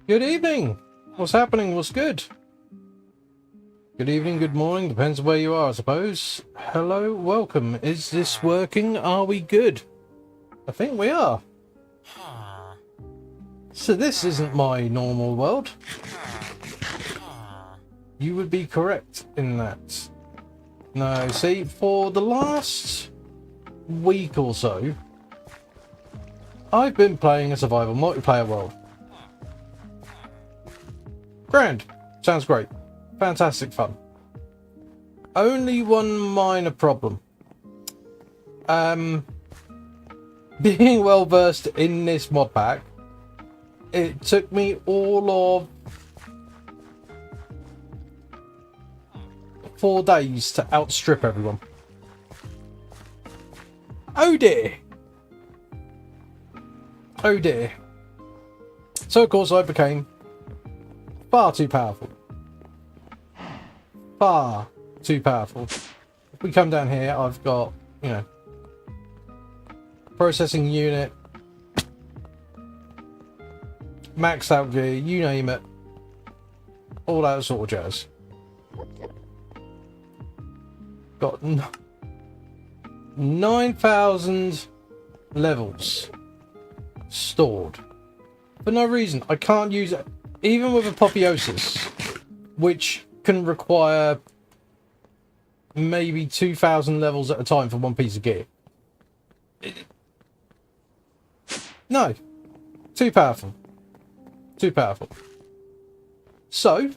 Good evening. What's happening? What's good? Good evening, good morning, depends where you are, I suppose. Hello, welcome. Is this working? Are we good? I think we are. So this isn't my normal world. You would be correct in that. No, see, for the last week or so, I've been playing a survival multiplayer world. Grand. Sounds great. Fantastic fun. Only one minor problem. Being well versed in this mod pack, it took me all of 4 days to outstrip everyone. Oh dear. Oh dear. So of course I became far too powerful. Far too powerful. If we come down here, I've got, you know, processing unit, maxed out gear, you name it, all that sort of jazz. Got 9,000 levels stored for no reason. I can't use it, even with apotheosis, which can require maybe 2,000 levels at a time for one piece of gear. No, too powerful. Too powerful. So,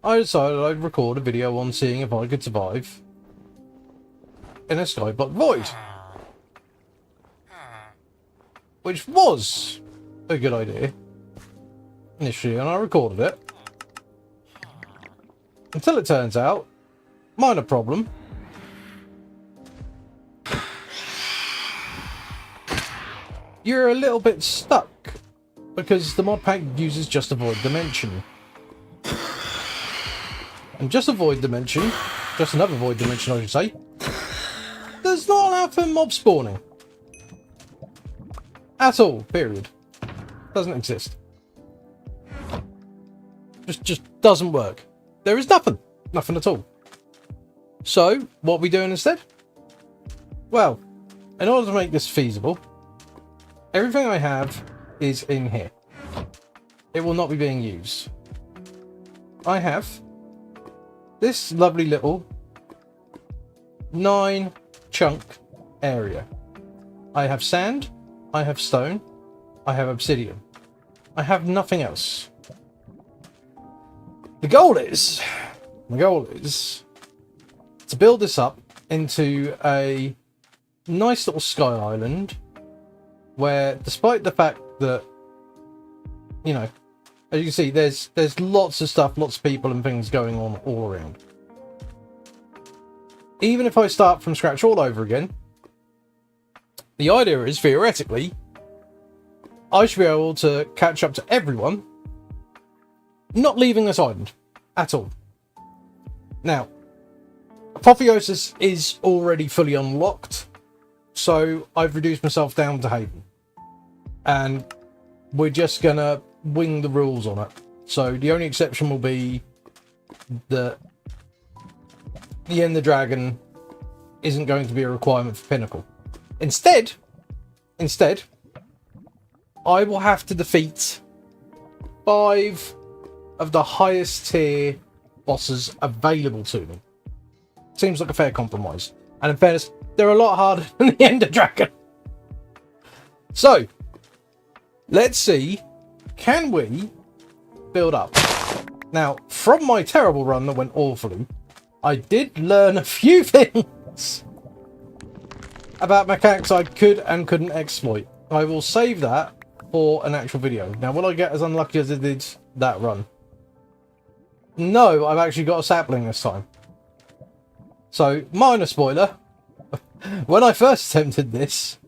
I decided I'd record a video on seeing if I could survive in a skyblock void. Which was a good idea initially, and I recorded it. Until it turns out, minor problem. You're a little bit stuck because the mod pack uses just a void dimension. And just a void dimension, just another void dimension I should say, does not allow for mob spawning. At all, period. Doesn't exist. Just doesn't work. There is nothing. Nothing at all. So, what are we doing instead? Well, in order to make this feasible, everything I have is in here. It will not be being used. I have this lovely little 9 chunk area. I have sand, I have stone, I have obsidian. I have nothing else. The goal is to build this up into a nice little sky island where, despite the fact that, you know, as you can see, there's lots of stuff, lots of people and things going on all around. Even if I start from scratch all over again, the idea is, theoretically, I should be able to catch up to everyone, not leaving this island at all. Now, apotheosis is already fully unlocked, so I've reduced myself down to Haven. And we're just gonna wing the rules on it. So the only exception will be that the Ender Dragon isn't going to be a requirement for Pinnacle. Instead, I will have to defeat 5 of the highest tier bosses available to me. Seems like a fair compromise. And in fairness, they're a lot harder than the Ender Dragon. So, let's see, can we build up? Now, from my terrible run that went awfully, I did learn a few things about mechanics I could and couldn't exploit. I will save that for an actual video. Now, will I get as unlucky as I did that run? No, I've actually got a sapling this time. So, minor spoiler, when I first attempted this,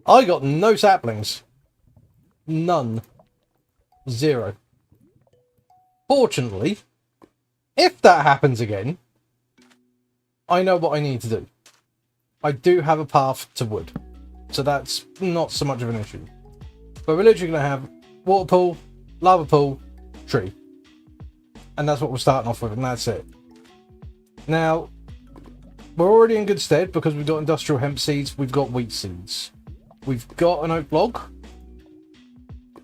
I got no saplings. None. 0. Fortunately, if that happens again, I know what I need to do. I do have a path to wood, so that's not so much of an issue. But we're literally going to have water pool, lava pool, tree. And that's what we're starting off with, and that's it. Now, we're already in good stead because we've got industrial hemp seeds, we've got wheat seeds. We've got an oak log.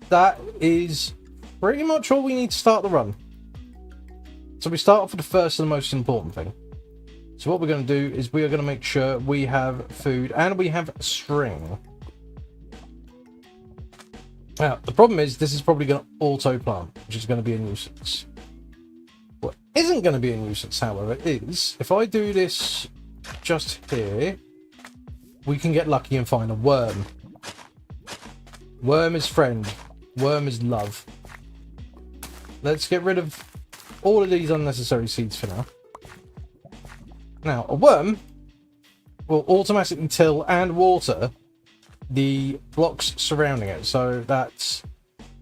That is pretty much all we need to start the run. So we start off with the first and the most important thing. So what we're going to do is we are going to make sure we have food and we have string. Now, the problem is this is probably going to auto-plant, which is going to be a nuisance. What isn't going to be a nuisance, however, is if I do this just here, we can get lucky and find a worm. Worm is friend. Worm is love. Let's get rid of all of these unnecessary seeds for now. Now, a worm will automatically till and water the blocks surrounding it. So that's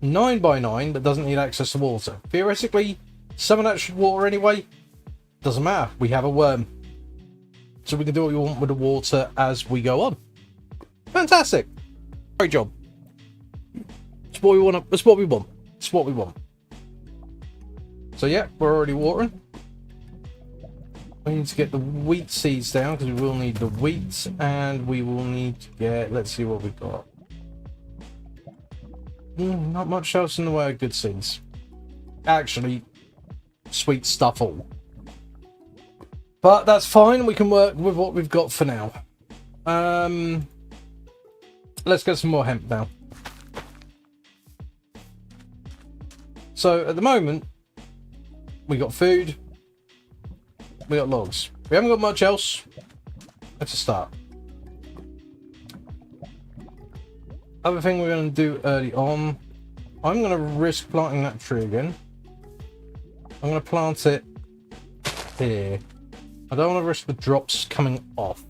9 by 9 that doesn't need access to water. Theoretically, some of that should water anyway. Doesn't matter. We have a worm. So we can do what we want with the water as we go on. Fantastic. Great job. It's what we want. It's what we want. It's what we want. So yeah, we're already watering. We need to get the wheat seeds down because we will need the wheat, and we will need to get, let's see what we've got. Not much else in the way of good seeds. Actually, sweet stuff all. But that's fine, we can work with what we've got for now. Let's get some more hemp now. So at the moment, we got food. We got logs. We haven't got much else. Let's just start. Other thing we're going to do early on, I'm going to risk planting that tree again. I'm going to plant it here. I don't want to risk the drops coming off.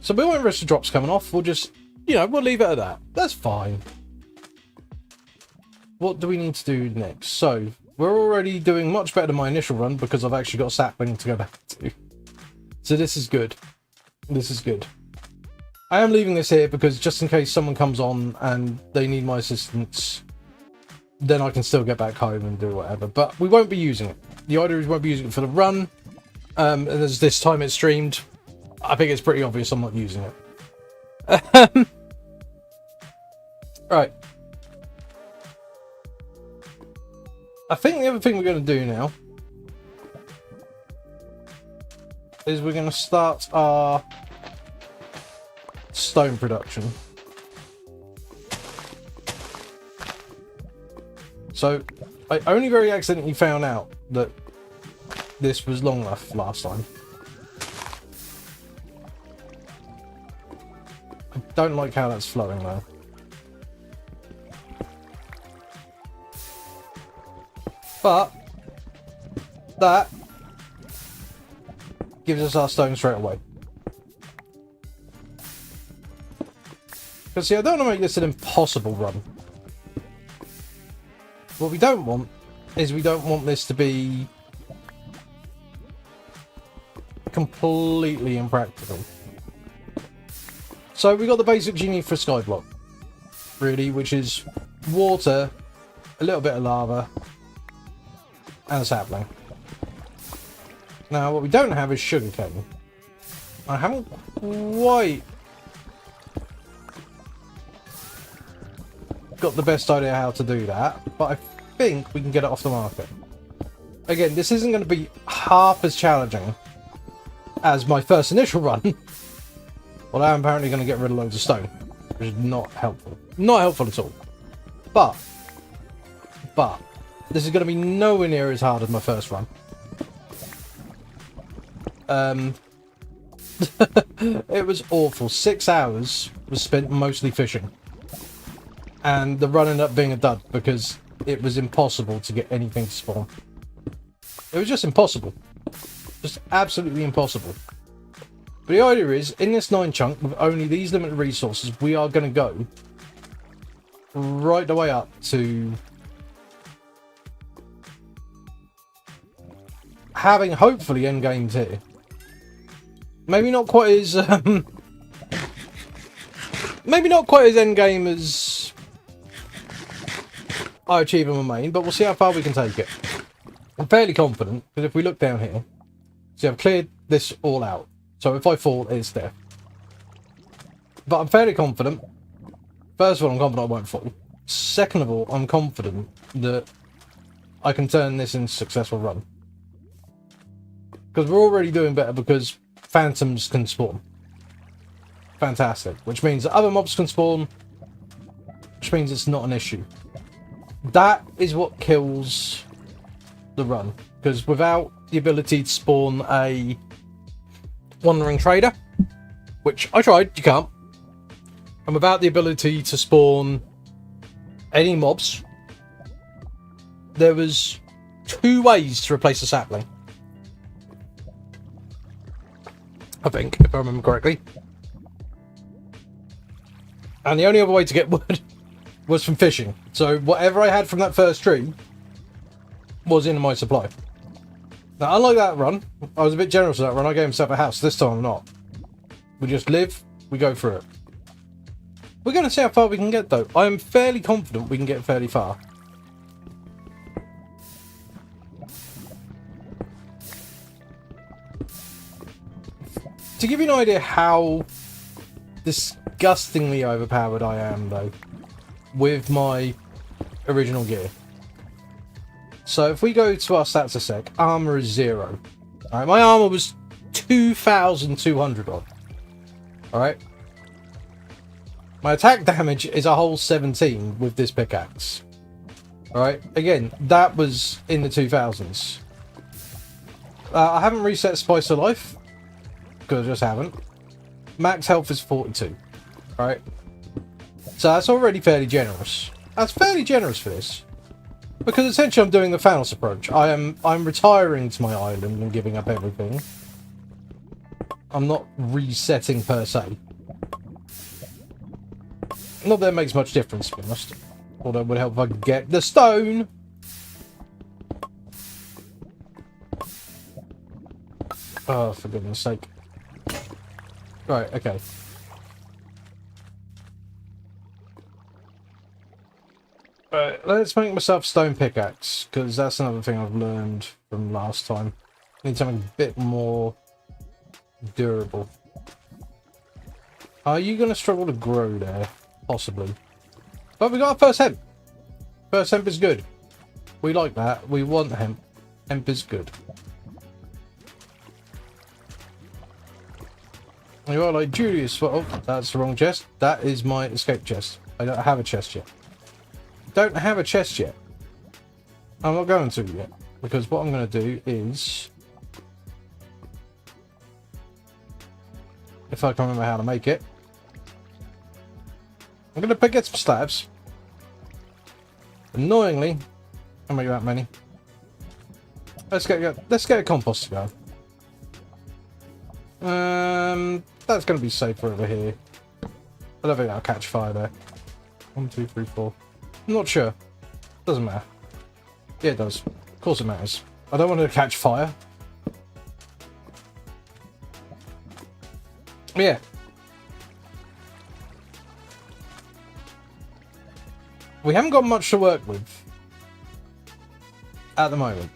So we won't risk the drops coming off. We'll just, you know, we'll leave it at that. That's fine. What do we need to do next? So we're already doing much better than my initial run because I've actually got a sapling to go back to. So this is good. This is good. I am leaving this here because just in case someone comes on and they need my assistance, then I can still get back home and do whatever. But we won't be using it. The idea is we won't be using it for the run. And as this time it's streamed, I think it's pretty obvious I'm not using it. Right. I think the other thing we're going to do now is we're going to start our stone production. So I only very accidentally found out that this was long enough last time. I don't like how that's flowing though. But that gives us our stone straight away. Because see, I don't want to make this an impossible run. What we don't want is we don't want this to be completely impractical. So we got the basics you need for a skyblock, really, which is water, a little bit of lava, and a sapling. Now what we don't have is sugarcane. I haven't quite got the best idea how to do that, but I think we can get it off the market. Again, this isn't going to be half as challenging as my first initial run. Well, I'm apparently going to get rid of loads of stone, which is not helpful. Not helpful at all. But this is going to be nowhere near as hard as my first run. It was awful. 6 hours was spent mostly fishing. And the run ended up being a dud because it was impossible to get anything to spawn. It was just impossible. Just absolutely impossible. But the idea is, in this 9 chunk, with only these limited resources, we are going to go right the way up to having, hopefully, end games here. Maybe not quite as Maybe not quite as endgame as I achieve in my main, but we'll see how far we can take it. I'm fairly confident, because if we look down here, see, I've cleared this all out. So if I fall, it's death. But I'm fairly confident. First of all, I'm confident I won't fall. Second of all, I'm confident that I can turn this into a successful run. Because we're already doing better because phantoms can spawn. Fantastic. Which means that other mobs can spawn. Which means it's not an issue. That is what kills the run. Because without the ability to spawn a wandering trader, which I tried, you can't. And without the ability to spawn any mobs, there was 2 ways to replace a sapling. I think, if I remember correctly. And the only other way to get wood was from fishing. So whatever I had from that first tree was in my supply. Now, unlike that run, I was a bit generous with that run. I gave myself a house. This time I'm not. We just live, we go through it. We're going to see how far we can get, though. I am fairly confident we can get fairly far. To give you an idea how disgustingly overpowered I am, though, with my original gear. So if we go to our stats a sec, armor is 0. Alright, my armor was 2,200 odd. Alright. My attack damage is a whole 17 with this pickaxe. Alright, again, that was in the 2000s. I haven't reset Spice of Life, because I just haven't. Max health is 42. Alright. So that's already fairly generous. That's fairly generous for this. Because essentially I'm doing the Thanos approach. I'm retiring to my island and giving up everything. I'm not resetting per se. Not that it makes much difference, to be honest. Although it would help if I could get the stone. Oh, for goodness sake. Right, okay. Right, let's make myself a stone pickaxe, because that's another thing I've learned from last time. I need something a bit more durable. Are you going to struggle to grow there? Possibly. But we got our first hemp. First hemp is good. We like that. We want hemp. Hemp is good. You are like Julius. Oh, that's the wrong chest. That is my escape chest. I don't have a chest yet. Don't have a chest yet. I'm not going to yet. Because what I'm going to do is... if I can remember how to make it. I'm going to get some slabs. Annoyingly, I'll make that many. Let's get a compost going. That's going to be safer over here. I don't think that'll catch fire there. 1, 2, 3, 4. I'm not sure. Doesn't matter. Yeah, it does. Of course it matters. I don't want it to catch fire. Yeah. We haven't got much to work with at the moment.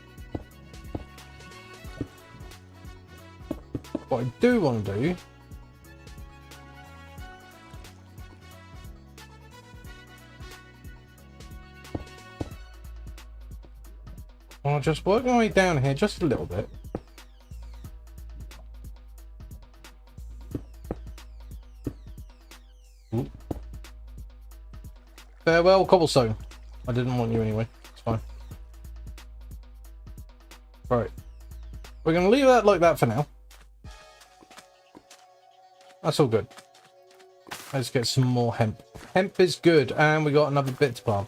What I do want to do I'll just work my way down here just a little bit. Ooh. Farewell, cobblestone. I didn't want you anyway. It's fine. Right. We're going to leave that like that for now. That's all good. Let's get some more hemp. Hemp is good, and we got another bit to plant.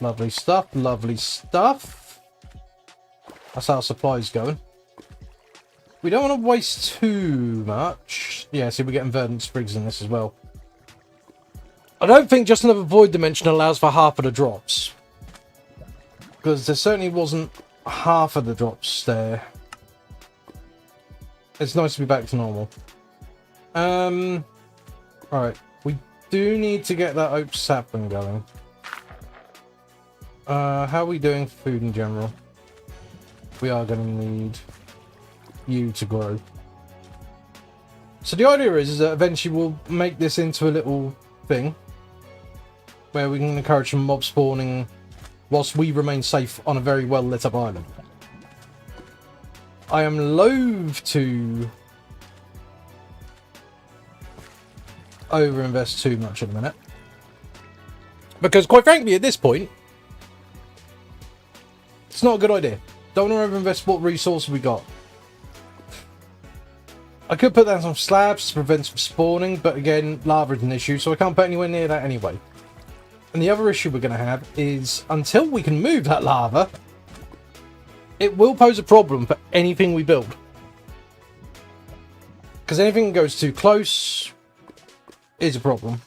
Lovely stuff, lovely stuff. That's how our supplies going. We don't want to waste too much. Yeah, see, we're getting verdant sprigs in this as well. I don't think just another void dimension allows for half of the drops. Because there certainly wasn't half of the drops there. It's nice to be back to normal. Alright, we do need to get that oak sapling going. How are we doing for food in general? We are going to need you to grow. So the idea is that eventually we'll make this into a little thing where we can encourage some mob spawning whilst we remain safe on a very well lit up island. I am loath to overinvest too much at the minute, because quite frankly at this point it's not a good idea. Don't want to overinvest what resources we got. I could put down some slabs to prevent some spawning, but again, lava is an issue, so I can't put anywhere near that anyway. And the other issue we're going to have is, until we can move that lava, it will pose a problem for anything we build. Because anything that goes too close is a problem.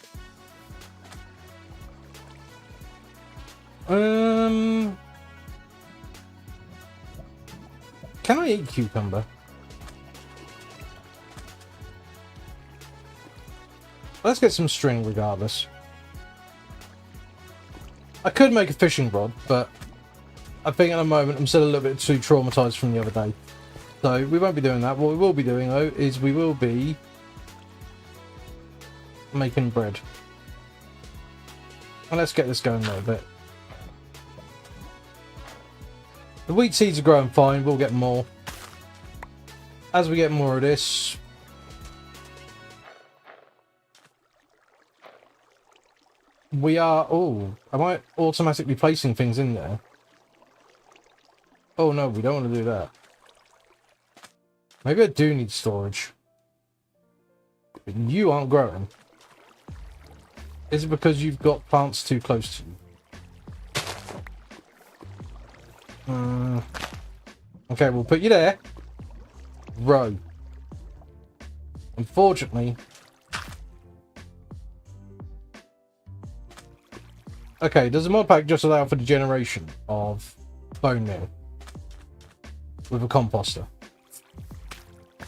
Can I eat cucumber? Let's get some string regardless. I could make a fishing rod, but I think at the moment I'm still a little bit too traumatized from the other day. So we won't be doing that. What we will be doing though is we will be making bread. And let's get this going a little bit. The wheat seeds are growing fine, we'll get more. As we get more of this, we are... Oh, am I automatically placing things in there? Oh no, we don't want to do that. Maybe I do need storage. But you aren't growing. Is it because you've got plants too close to you? Okay, we'll put you there. Row. Unfortunately... Okay, does the mod pack just allow for the generation of bone meal with a composter?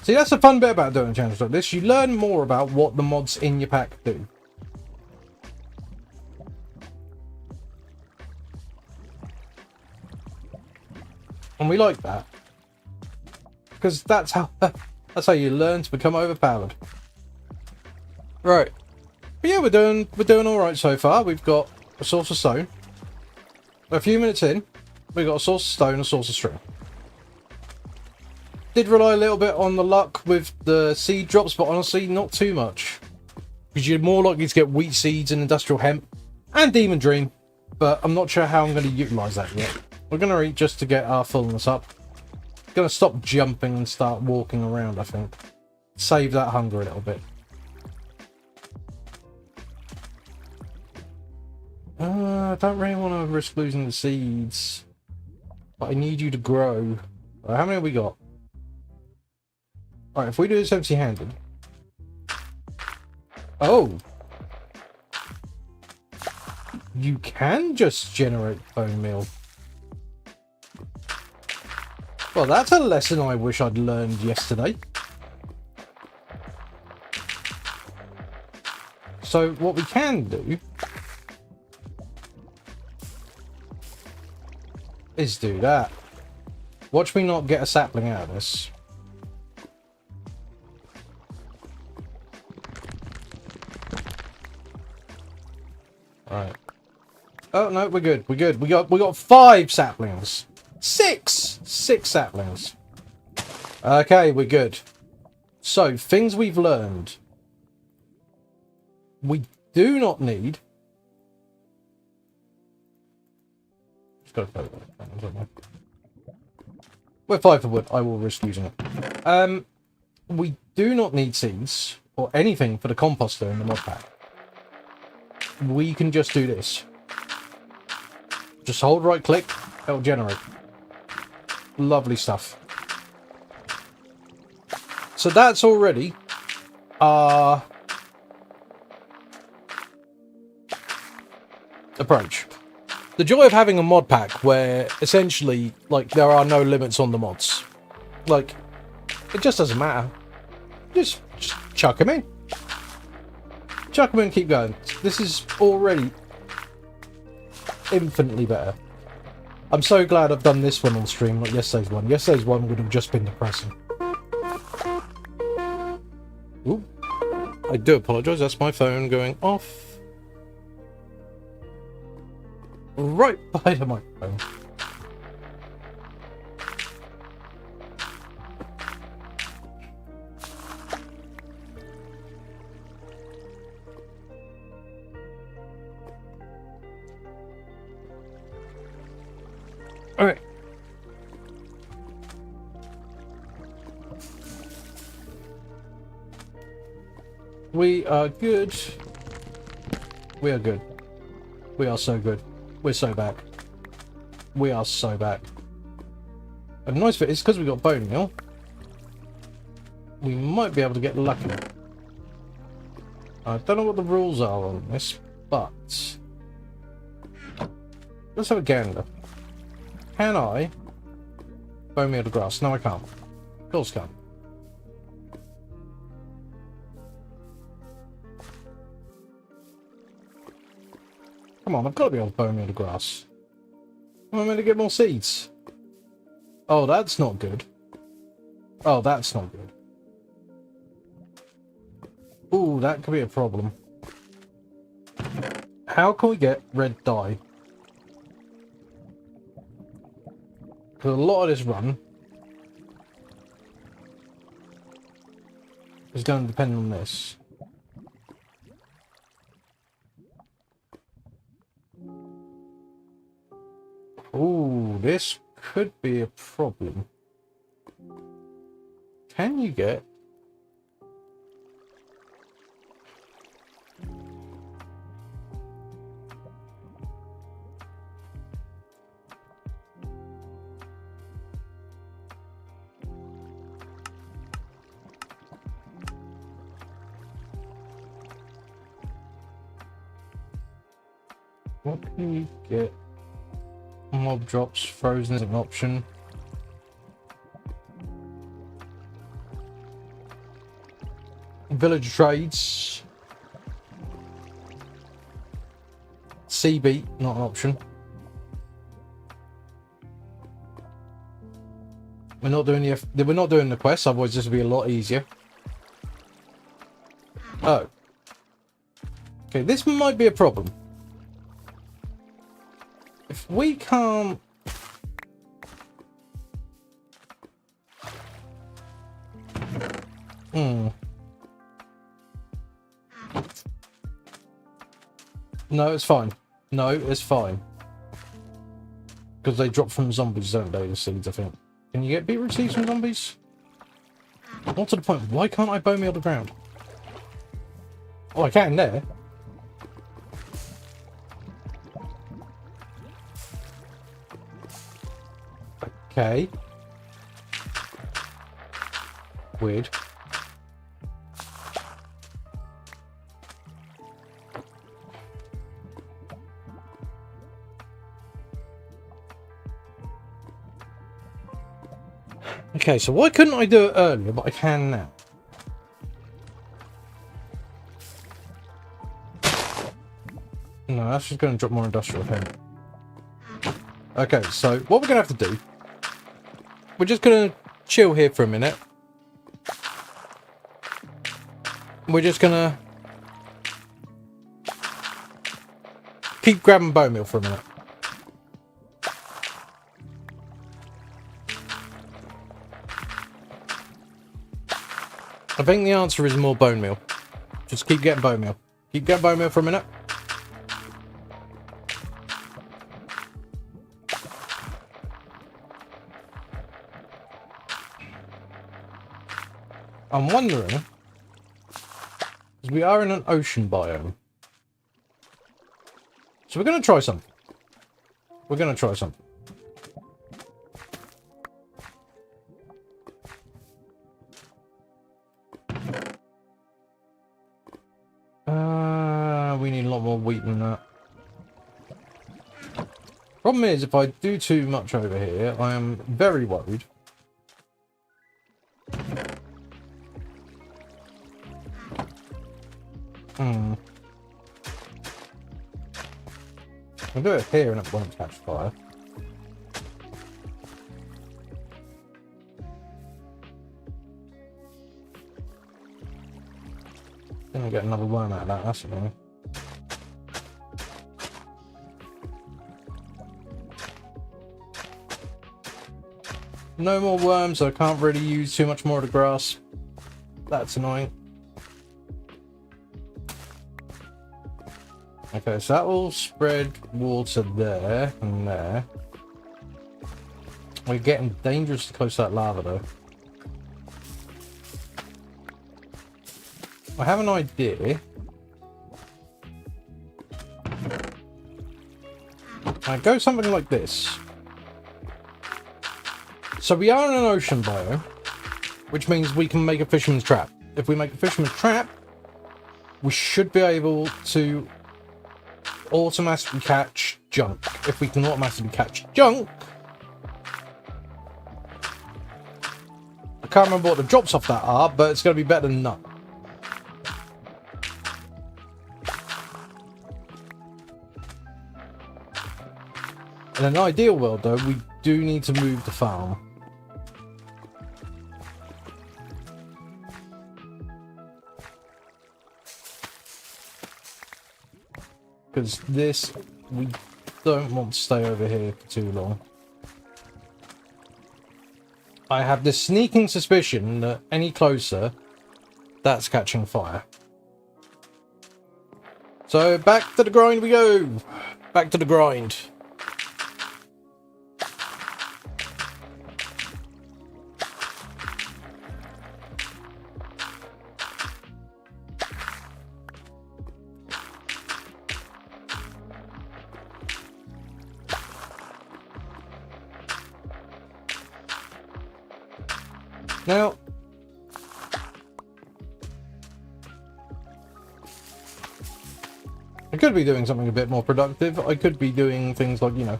See, that's the fun bit about doing channels like this. You learn more about what the mods in your pack do. And we like that. Because that's how you learn to become overpowered. Right. But yeah, we're doing alright so far. We've got a source of stone. A few minutes in, we got a source of stone, a source of string. Did rely a little bit on the luck with the seed drops, but honestly, not too much. Because you're more likely to get wheat seeds and industrial hemp and demon dream, but I'm not sure how I'm going to utilise that yet. We're going to eat just to get our fullness up. Going to stop jumping and start walking around, I think. Save that hunger a little bit. I don't really want to risk losing the seeds, but I need you to grow. Right, how many have we got? Alright, if we do this empty-handed... Oh! You can just generate bone meal. Well, that's a lesson I wish I'd learned yesterday. So, what we can do... is do that. Watch me not get a sapling out of this. Right. Oh no, we're good. We're good. We got 5 saplings. 6 saplings. Okay, we're good. So, things we've learned. We do not need... We're 5 for wood. I will risk using it. We do not need seeds or anything for the composter in the mod pack. We can just do this. Just hold right click, it'll generate. Lovely stuff. So that's already our approach. The joy of having a mod pack where essentially, like, there are no limits on the mods. Like, it just doesn't matter. Just chuck them in. chuck them in and keep going. This is already infinitely better. I'm so glad I've done this one on stream, not yesterday's one. Yesterday's one would have just been depressing. Ooh. I do apologise, that's my phone going off. Right by the microphone. Alright. We are good. We are good. We are so good. We're so back. We are so back. And the nice bit is because we got bone meal, we might be able to get lucky. I don't know what the rules are on this, but let's have a gander. Can I bone meal the grass? No, I can't. Of course I can't. Come on, I've got to be able to bone meal the grass. Am I meant to get more seeds? Oh, that's not good. Oh, that's not good. Ooh, that could be a problem. How can we get red dye? Because a lot of this run is going to depend on this. Ooh, this could be a problem. Can you get... What can you get? Mob drops, frozen is an option. Village trades. Sea beat, not an option. We're not doing the quest, otherwise this would be a lot easier. Oh. Okay, this might be a problem. If we can't... No, it's fine. No, it's fine. Because they drop from zombies, don't they, the seeds, I think. Can you get beetroot seeds from zombies? Not to the point, why can't I bone meal the ground? Oh, I can there. Okay. Weird. Okay, so why couldn't I do it earlier, but I can now? No, that's just going to drop more industrial here. Okay, so what we're going to have to do... We're just going to chill here for a minute. We're just going to keep grabbing bone meal for a minute. I think the answer is more bone meal. Just keep getting bone meal. Keep getting bone meal for a minute. I'm wondering, because we are in an ocean biome, so we're going to try something. We're going to try something. We need a lot more wheat than that. Problem is, if I do too much over here, I am very worried. I'll do it here and it won't catch fire. Then I'll get another worm out of that, that's annoying. No more worms, so I can't really use too much more of the grass. That's annoying. Okay, so that will spread water there and there. We're getting dangerously close to that lava though. I have an idea. I go something like this. So we are in an ocean biome, which means we can make a fisherman's trap. If we make a fisherman's trap, we should be able to automatically catch junk. If we can automatically catch junk, I can't remember what the drops off that are, but it's going to be better than none. In an ideal world though, we do need to move the farm. Because this, we don't want to stay over here for too long. I have this sneaking suspicion that any closer, that's catching fire. So back to the grind we go. Back to the grind. Now, I could be doing something a bit more productive. I could be doing things like, you know,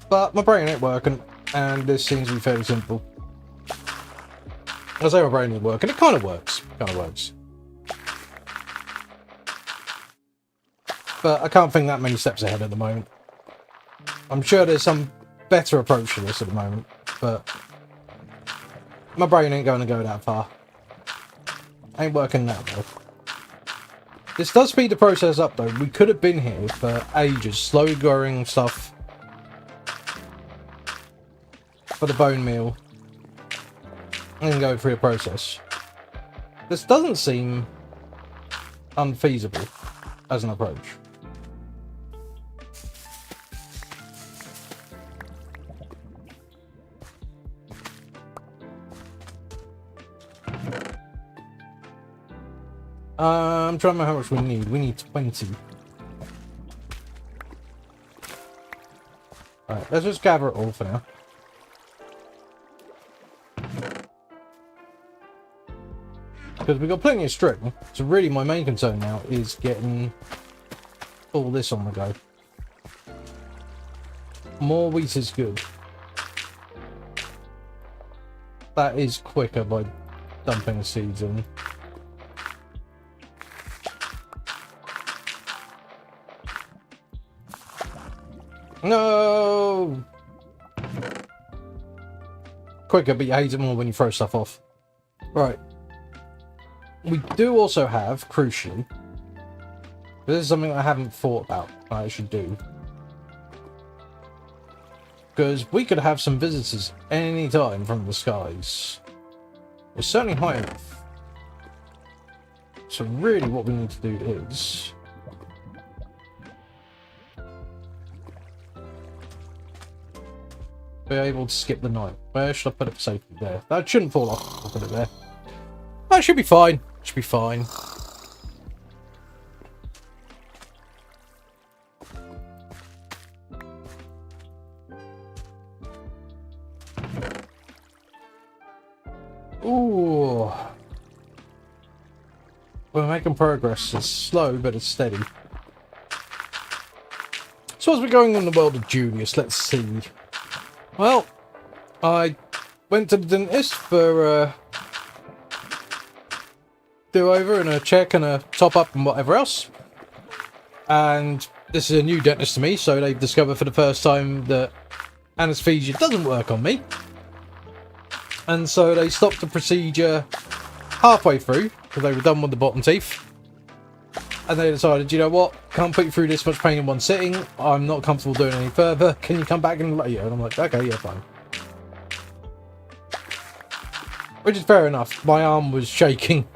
but my brain ain't working, and this seems to be fairly simple. I say my brain ain't working, it kind of works. But I can't think that many steps ahead at the moment. I'm sure there's some better approach to this at the moment, but my brain ain't going to go that far. Ain't working that well. This does speed the process up though. We could have been here for ages, slow growing stuff for the bone meal and then go through the process. This doesn't seem unfeasible as an approach. I'm trying to remember how much we need. We need 20. Alright, let's just gather it all for now. Because we've got plenty of string. So really my main concern now is getting all this on the go. More wheat is good. That is quicker by dumping seeds in. No! Quicker, but you hate it more when you throw stuff off. Right. We do also have, crucially, this is something I haven't thought about I should do. Because we could have some visitors any time from the skies. We're certainly high enough. So really what we need to do is be able to skip the night. Where should I put it for safety? There. That shouldn't fall off. I'll put it there. That should be fine. Should be fine. Ooh. We're making progress. It's slow, but it's steady. So as we're going in the world of Julius, let's see. Well, I went to the dentist for a do-over and a check and a top-up and whatever else. And this is a new dentist to me, so they've discovered for the first time that anaesthesia doesn't work on me. And so they stopped the procedure halfway through, because they were done with the bottom teeth. And they decided, you know what, can't put you through this much pain in one sitting. I'm not comfortable doing any further. Can you come back in later? And I'm like, okay, yeah, fine. Which is fair enough. My arm was shaking.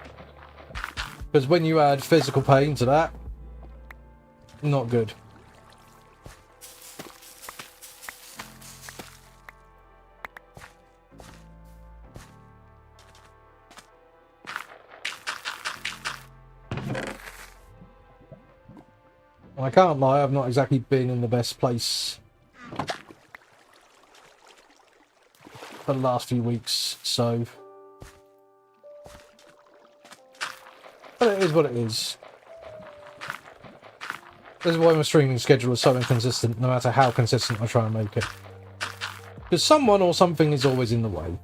Because when you add physical pain to that, not good. I can't lie, I've not exactly been in the best place for the last few weeks, so... But it is what it is. This is why my streaming schedule is so inconsistent, no matter how consistent I try and make it. Because someone or something is always in the way.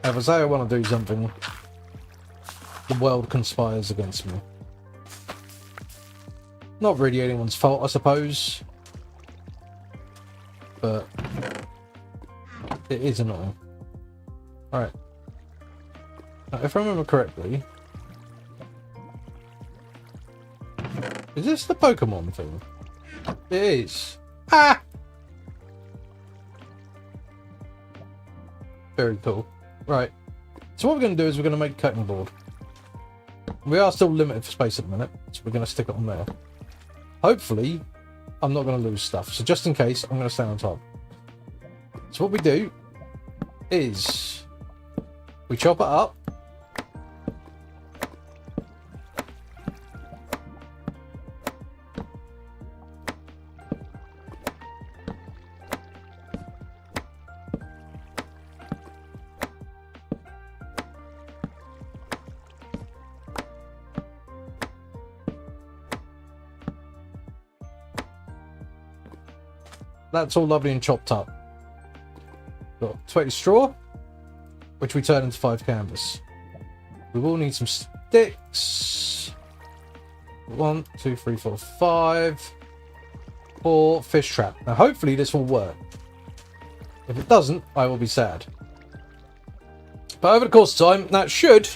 If I say I want to do something, the world conspires against me. Not really anyone's fault, I suppose. But it is annoying. Alright. Now, if I remember correctly... Is this the Pokemon thing? It is. Ah! Very cool. Right. So what we're going to do is we're going to make a cutting board. We are still limited for space at the minute, so we're going to stick it on there. Hopefully, I'm not going to lose stuff. So just in case, I'm going to stay on top. So what we do is we chop it up. That's all lovely and chopped up. Got 20 straw, which we turn into 5 canvas. We will need some sticks. 1, 2, 3, 4, 5. 4 fish trap. Now hopefully this will work. If it doesn't, I will be sad. But over the course of time, that should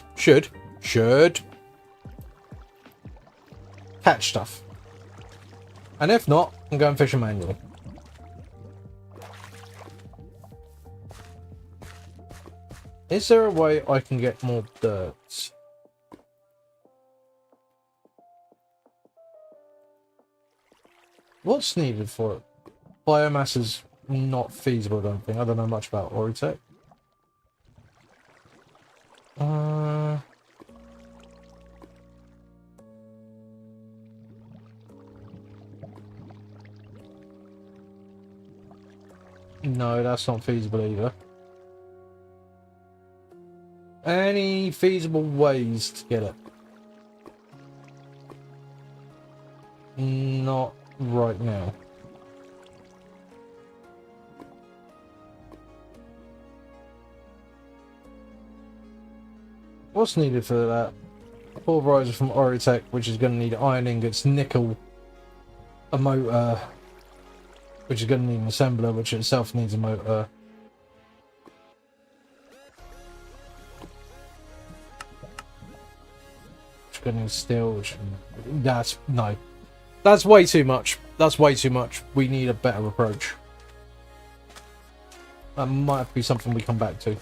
catch stuff. And if not, I'm going fishing manually. Is there a way I can get more dirt? What's needed for it? Biomass is not feasible, I don't think. I don't know much about Oritech. No, that's not feasible either. Any feasible ways to get it? Not right now. What's needed for that? Pulverizer from Oritech, which is going to need iron ingots, nickel, a motor, which is going to need an assembler, which itself needs a motor. Gonna need steel, which that's no. That's way too much. That's way too much. We need a better approach. That might be something we come back to.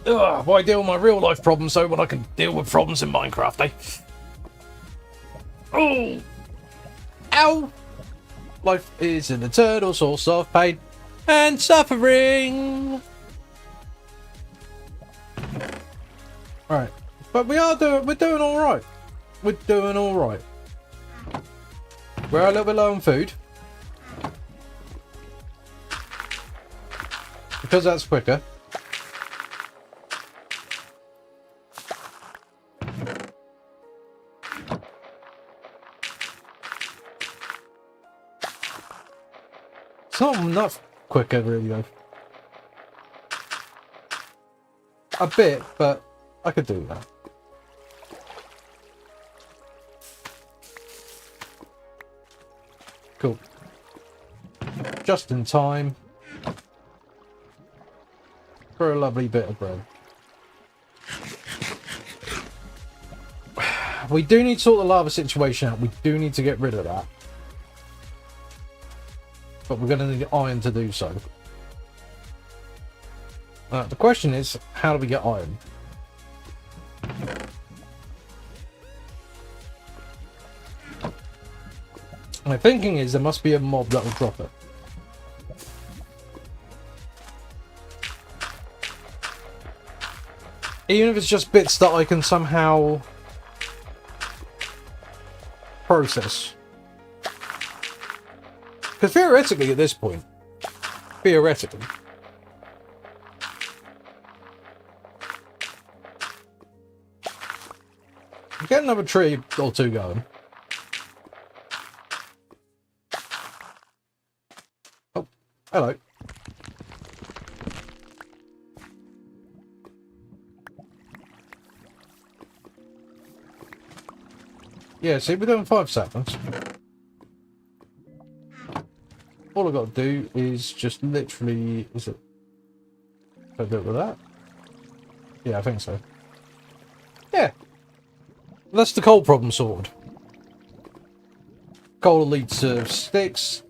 Ugh, why deal with my real life problems so when I can deal with problems in Minecraft, eh? Oh! Ow! Life is an eternal source of pain and suffering. Alright. But we're doing alright. We're doing alright. We're a little bit low on food. Because that's quicker. not enough quicker, really, though. A bit, but I could do that. Cool. Just in time for a lovely bit of bread. We do need to sort the lava situation out. We do need to get rid of that. But we're going to need iron to do so. The question is, how do we get iron? My thinking is there must be a mob that will drop it. Even if it's just bits that I can somehow process. Because theoretically at this point, theoretically, get another tree or two going. Oh, hello. Yeah, see, we're doing 5 seconds. All I've got to do is just literally... Is it... Can I do it with that? Yeah, I think so. Yeah. That's the coal problem sorted. Coal leads to sticks.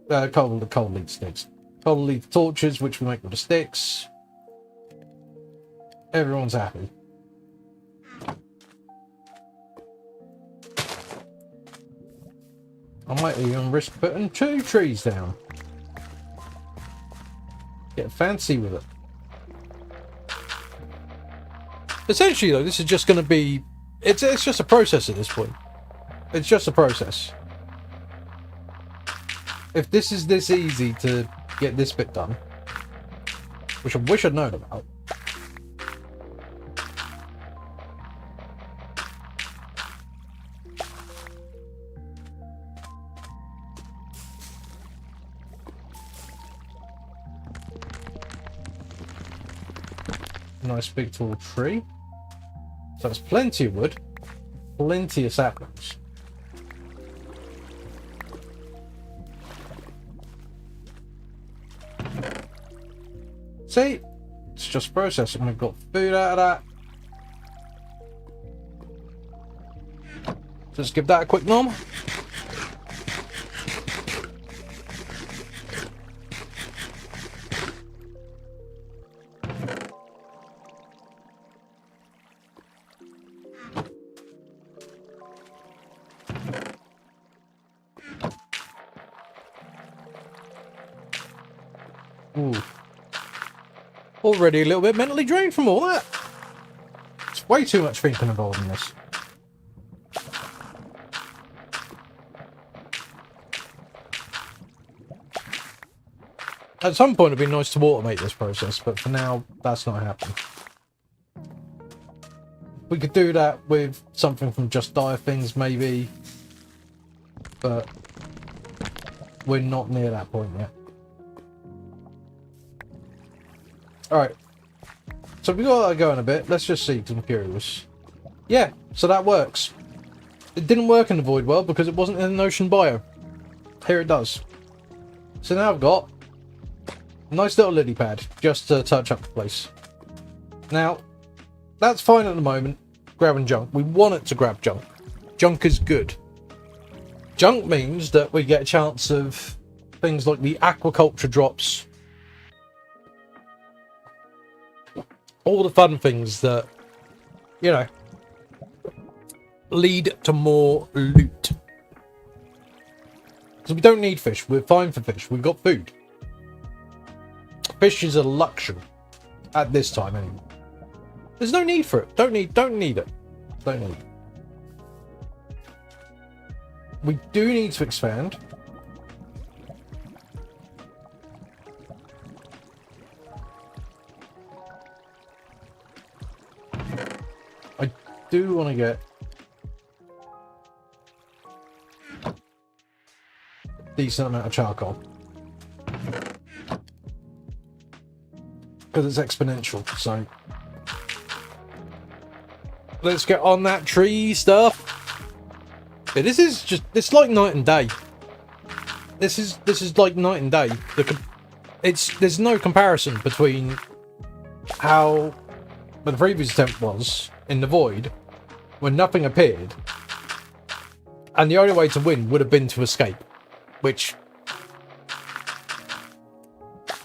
Coal leads sticks. Coal leads torches, which we make with the sticks. Everyone's happy. I might even risk putting 2 trees down. Get fancy with it. Essentially, though, this is just going to be... It's just a process at this point. It's just a process. If this is this easy to get this bit done, which I wish I'd known about. Nice big tall tree. So that's plenty of wood, plenty of saplings. See, it's just processing. We've got food out of that. Just give that a quick nom. Ooh. Already a little bit mentally drained from all that. It's way too much thinking involved in this. At some point it'd be nice to automate this process, but for now that's not happening. We could do that with something from Just Dire Things maybe, but we're not near that point yet. Alright, so we got that going a bit. Let's just see, because I'm curious. Yeah, so that works. It didn't work in the Void World because it wasn't in an ocean bio. Here it does. So now I've got a nice little lily pad, just to touch up the place. Now, that's fine at the moment, grabbing junk. We want it to grab junk. Junk is good. Junk means that we get a chance of things like the aquaculture drops. All the fun things that, you know, lead to more loot. So we don't need fish. We're fine for fish. We've got food. Fish is a luxury at this time anyway. There's no need for it. Don't need it. Don't need it. We do need to expand. I do want to get a decent amount of charcoal. because it's exponential. So let's get on that tree stuff. Yeah, this is just, it's like night and day. This is like night and day. There's no comparison between how the previous attempt was in the void when nothing appeared, and the only way to win would have been to escape, which,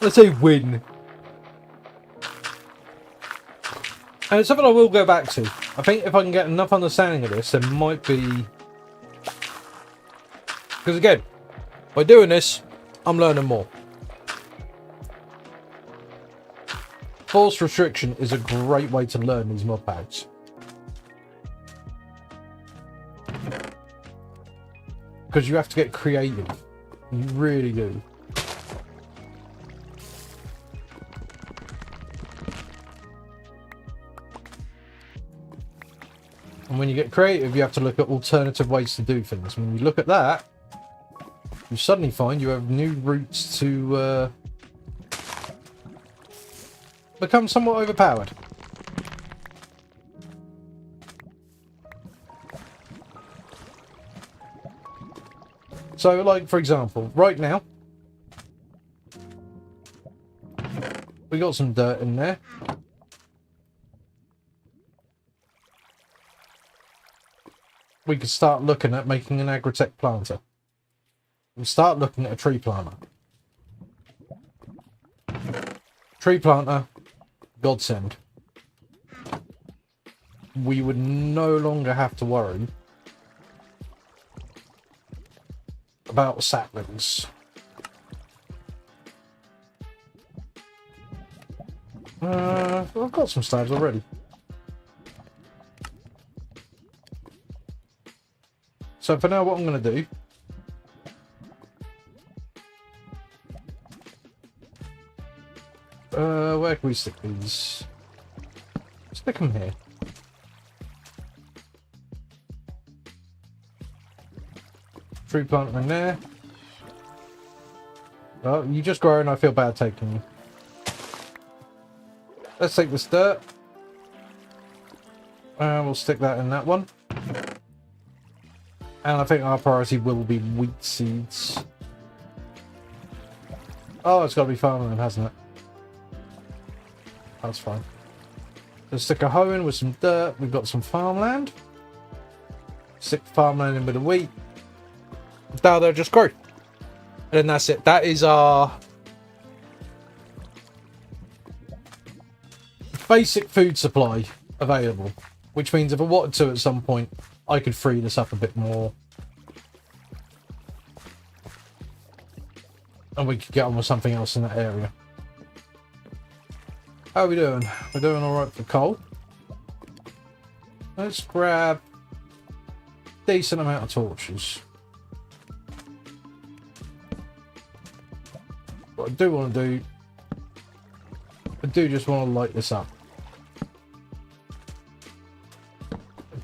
let's say win. And it's something I will go back to. I think if I can get enough understanding of this, there might be, because again, by doing this, I'm learning more. Force restriction is a great way to learn these mod packs. Because you have to get creative. You really do. And when you get creative, you have to look at alternative ways to do things. When you look at that, you suddenly find you have new routes to become somewhat overpowered. So, like, for example, right now, we got some dirt in there. We could start looking at making an agritech planter. We start looking at a tree planter. Tree planter, godsend. We would no longer have to worry about saplings. I've got some slabs already. So for now, what I'm going to do, where can we stick these? Stick them here. Tree planter in there. Oh, you just grow and I feel bad taking you. Let's take this dirt. And we'll stick that in that one. And I think our priority will be wheat seeds. Oh, it's got to be farmland, hasn't it? That's fine. Let's stick a hoe in with some dirt. We've got some farmland. Stick the farmland in with the wheat. Now they'll just grow. And then that's it. That is our basic food supply available. Which means if I wanted to at some point, I could free this up a bit more. And we could get on with something else in that area. How are we doing? We're doing alright for coal. Let's grab a decent amount of torches. What I do want to do, I do just want to light this up.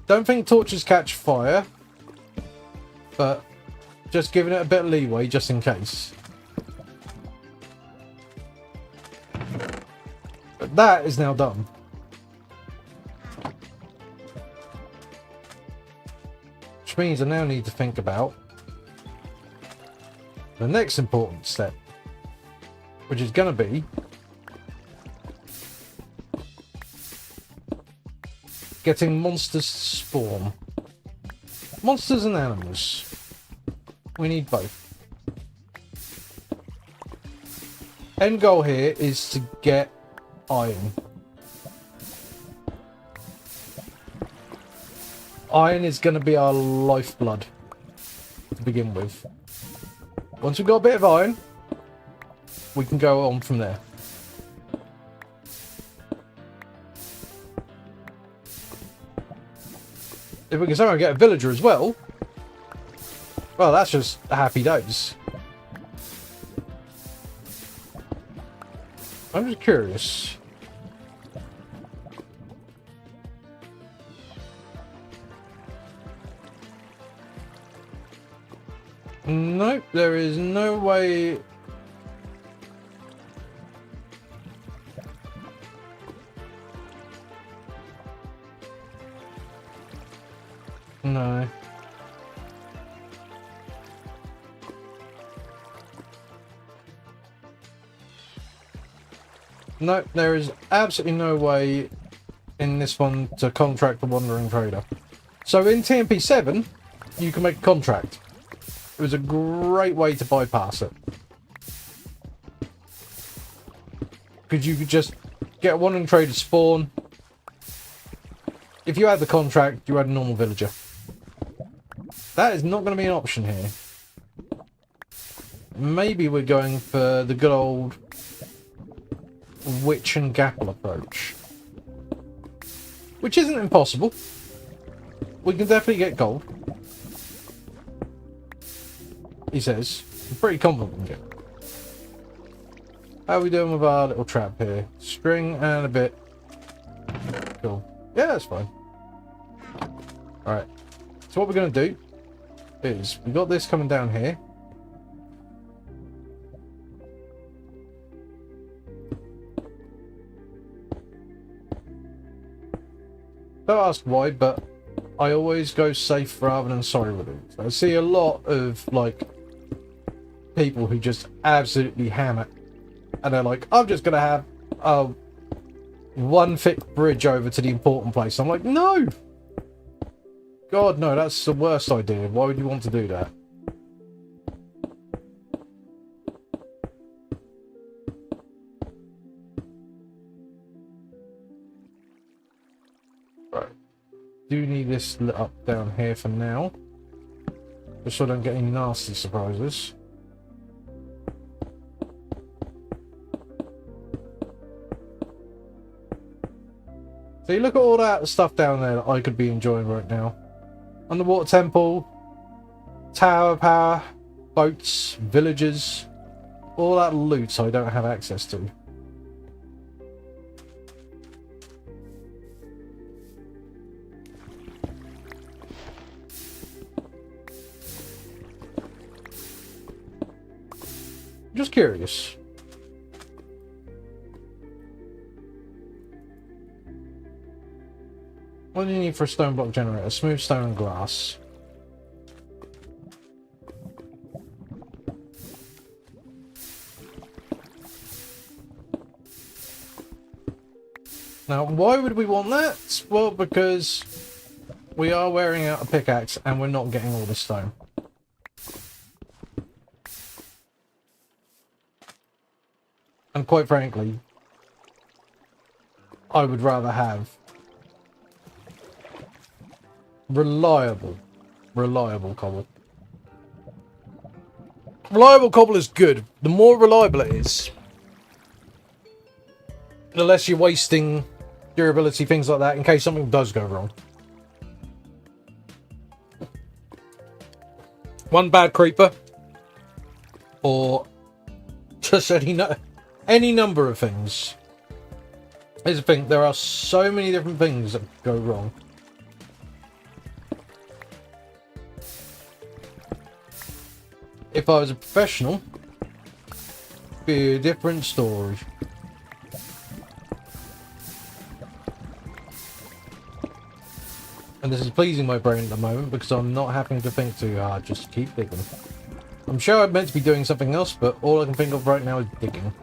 Don't think torches catch fire, but just giving it a bit of leeway just in case. But that is now done. Which means I now need to think about the next important step, which is going to be getting monsters to spawn. Monsters and animals. We need both. End goal here is to get iron. Iron is going to be our lifeblood to begin with. Once we've got a bit of iron, we can go on from there. If we can somehow get a villager as well, well, that's just happy days. I'm just curious. Nope, there is no way. No. No, there is absolutely no way in this one to contract the Wandering Trader. So in TNP7, you can make a contract. It was a great way to bypass it. Because you could just get a Wandering Trader spawn. If you had the contract, you had a normal villager. That is not going to be an option here. Maybe we're going for the good old witch and gapple approach. Which isn't impossible. We can definitely get gold. He says. I'm pretty confident we can get it. How are we doing with our little trap here? String and a bit. Cool. Yeah, that's fine. Alright. So what we're going to do is, we got this coming down here. Don't ask why, but I always go safe rather than sorry with it. I see a lot of, like, people who just absolutely ham it. And they're like, I'm just going to have one thick bridge over to the important place. I'm like, no! God, no, that's the worst idea. Why would you want to do that? Right. Do need this lit up down here for now. Just so I don't get any nasty surprises. So you look at all that stuff down there that I could be enjoying right now. Underwater temple, tower power, boats, villages, all that loot I don't have access to. Just curious. What do you need for a stone block generator? Smooth stone and glass. Now, why would we want that? Well, because we are wearing out a pickaxe and we're not getting all the stone. And quite frankly, I would rather have reliable cobble. Reliable cobble is good. The more reliable it is, the less you're wasting durability, things like that, in case something does go wrong. One bad creeper, or just any number of things. Here's the thing, there are so many different things that go wrong. If I was a professional, it'd be a different story. And this is pleasing my brain at the moment because I'm not having to think too hard, just keep digging. I'm sure I'm meant to be doing something else, but all I can think of right now is digging.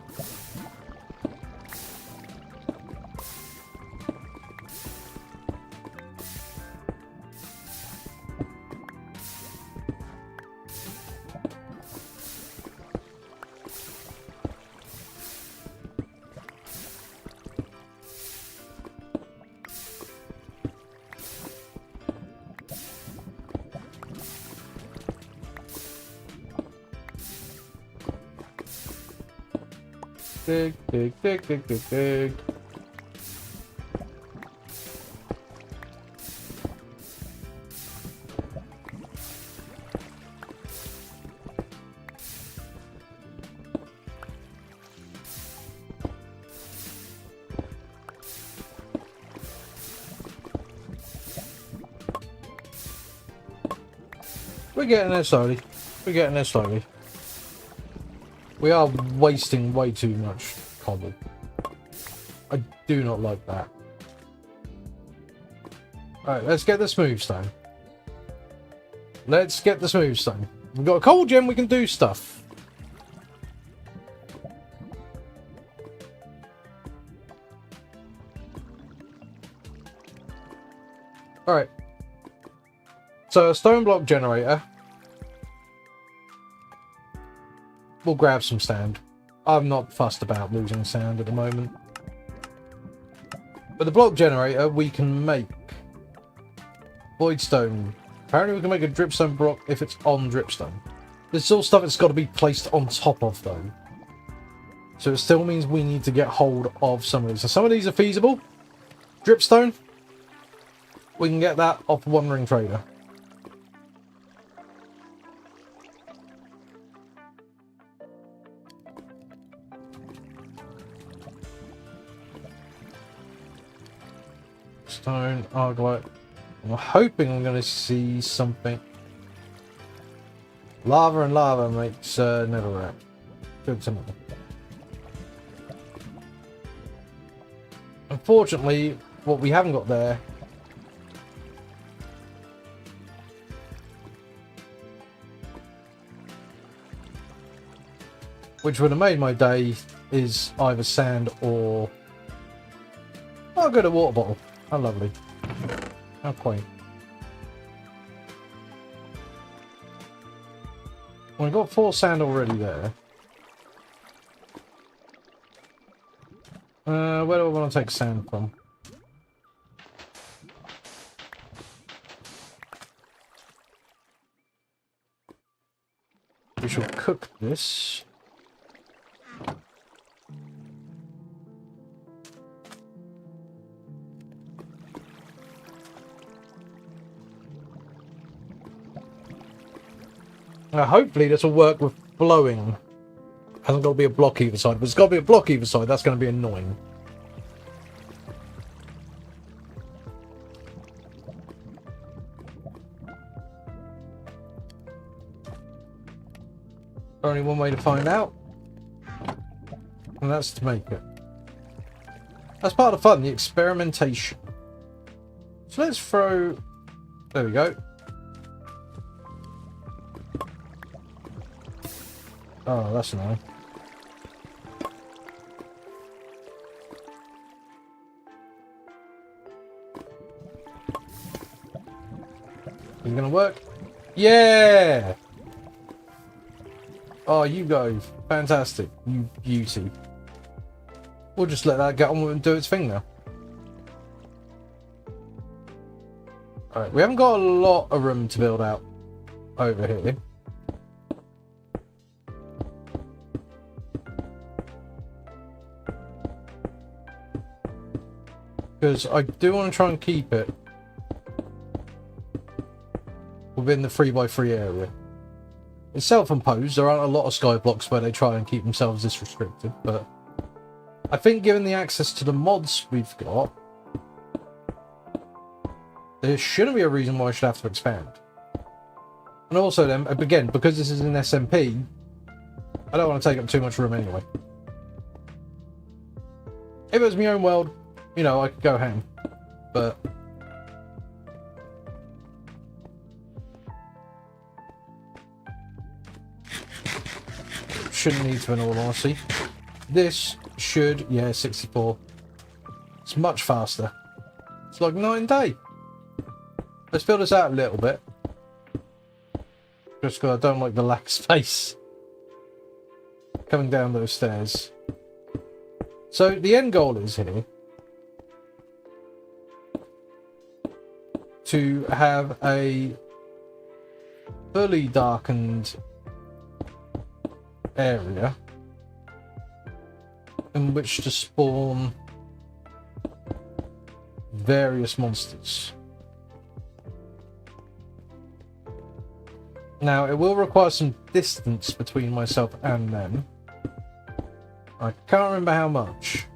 Dig, dig, dig, dig, dig, dig. We're getting there slowly. We're getting there slowly. We are wasting way too much cobble. I do not like that. Alright, let's get the smooth stone. let's get the smooth stone. We've got a coal gem, we can do stuff. Alright. So a stone block generator. We'll grab some sand. I'm not fussed about losing sand at the moment. But the block generator, we can make void stone. Apparently we can make a dripstone block if it's on dripstone. This is all stuff that's got to be placed on top of though. So it still means we need to get hold of some of these. So some of these are feasible. Dripstone, we can get that off Wandering Trader. Stone, argillite. I'm hoping I'm going to see something. Lava and lava makes netherrack. Good to know. Unfortunately, what we haven't got there which would have made my day is either sand or I'll go to water bottle. How lovely. How quaint. Well, we've got 4 sand already there. Where do I want to take sand from? We shall cook this. Hopefully this will work with blowing. Hasn't got to be a block either side. If it's got to be a block either side, that's going to be annoying. Only one way to find out. And that's to make it. That's part of the fun, the experimentation. So let's throw... There we go. Oh, that's annoying. Is it gonna work? Yeah! Oh, you go. Fantastic. You beauty. We'll just let that get on with and do its thing now. Alright, we haven't got a lot of room to build out over here. Because I do want to try and keep it within the 3x3 area. It's self-imposed. There aren't a lot of skyblocks where they try and keep themselves this restricted, but I think given the access to the mods we've got, there shouldn't be a reason why I should have to expand. And also then, again, because this is an SMP, I don't want to take up too much room anyway. If it was my own world, you know, I could go ham, but shouldn't need to in all honesty. This should, yeah, 64. It's much faster. It's like night and day. Let's fill this out a little bit. Just because I don't like the lack of space coming down those stairs. So the end goal is here to have a fully darkened area in which to spawn various monsters. Now, it will require some distance between myself and them. I can't remember how much.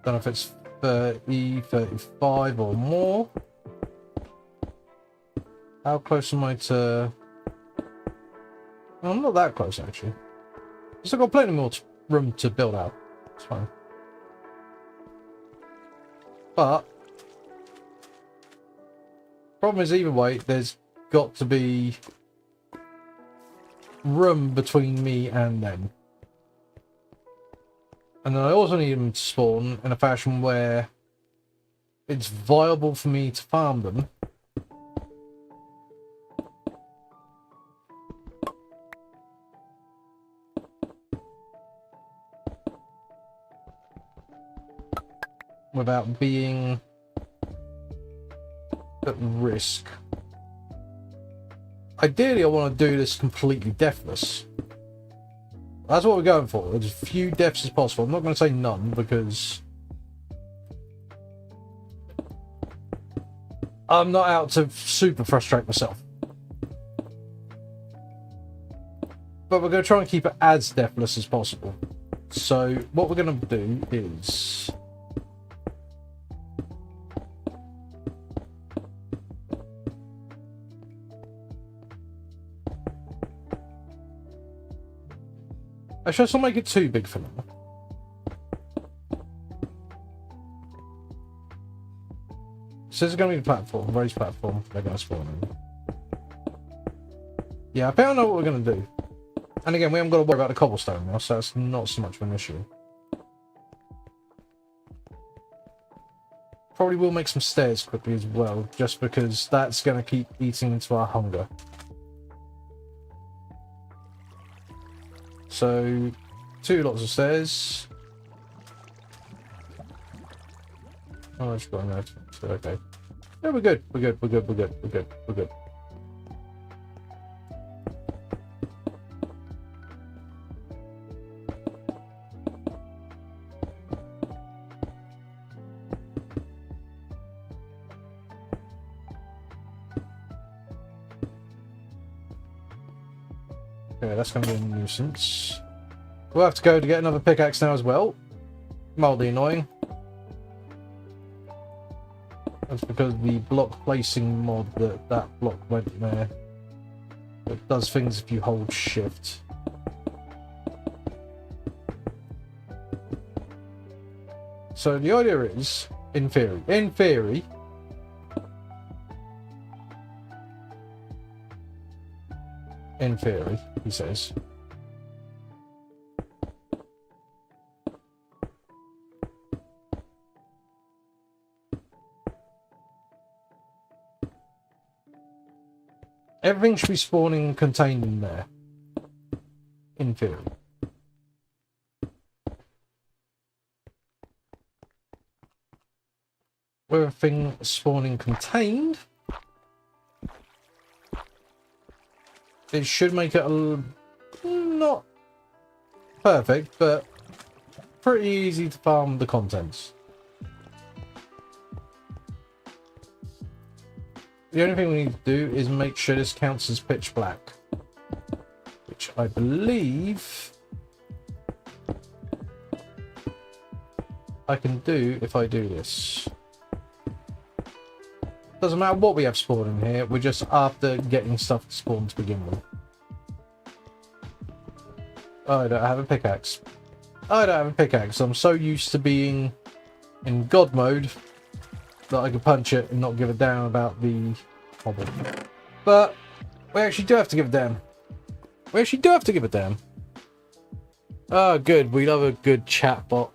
Don't know if it's 30, 35 or more. How close am I to... Well, I'm not that close, actually. I've still got plenty more room to build out. It's fine. But... problem is, either way, there's got to be room between me and them. And then I also need them to spawn in a fashion where it's viable for me to farm them. Without being at risk. Ideally, I want to do this completely deathless. That's what we're going for. As few deaths as possible. I'm not going to say none because I'm not out to super frustrate myself. But we're going to try and keep it as deathless as possible. So what we're going to do is... Actually, let's not make it too big for now. So this is going to be the platform, raised platform. They're going to spawn in. Yeah, I think I know what we're going to do. And again, we haven't got to worry about the cobblestone now, so that's not so much of an issue. Probably will make some stairs quickly as well, just because that's going to keep eating into our hunger. So, 2 lots of stairs. Oh, I've got enough. So, okay. Yeah, we're good. We're good. We're good. We're good. We're good. We're good. Okay, that's going to be a nuisance. We'll have to go to get another pickaxe now as well. Mildly annoying. That's because the block placing mod that block went there. It does things if you hold shift. So the idea is, in theory, he says, everything should be spawning contained in there. In theory. With everything spawning contained, it should make it not perfect, but pretty easy to farm the contents. The only thing we need to do is make sure this counts as pitch black, which I believe I can do if I do this. Doesn't matter what we have spawned in here, we're just after getting stuff to spawn to begin with. Oh, I don't have a pickaxe. I don't have a pickaxe. I'm so used to being in God mode that I can punch it and not give a damn about the hobble. But we actually do have to give a damn. We actually do have to give a damn. Oh, good. We love a good chatbot.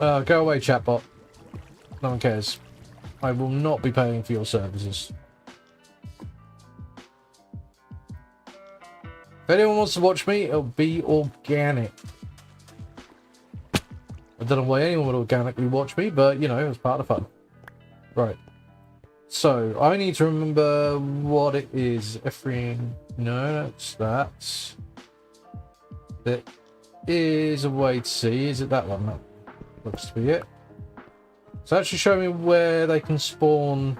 Go away, chatbot. No one cares. I will not be paying for your services. If anyone wants to watch me, it'll be organic. I don't know why anyone would organically watch me, but, you know, it's part of the fun. Right. So, I need to remember what it is. Everything... No, that's that. There is a way to see. Is it that one? That looks to be it. So actually show me where they can spawn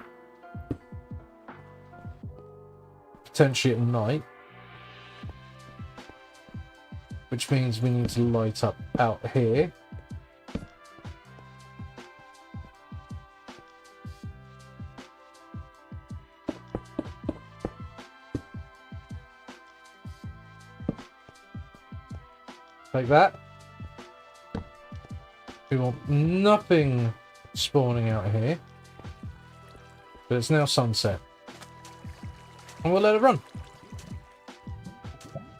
potentially at night. Which means we need to light up out here. Like that. We want nothing spawning out here. But it's now sunset. And we'll let it run.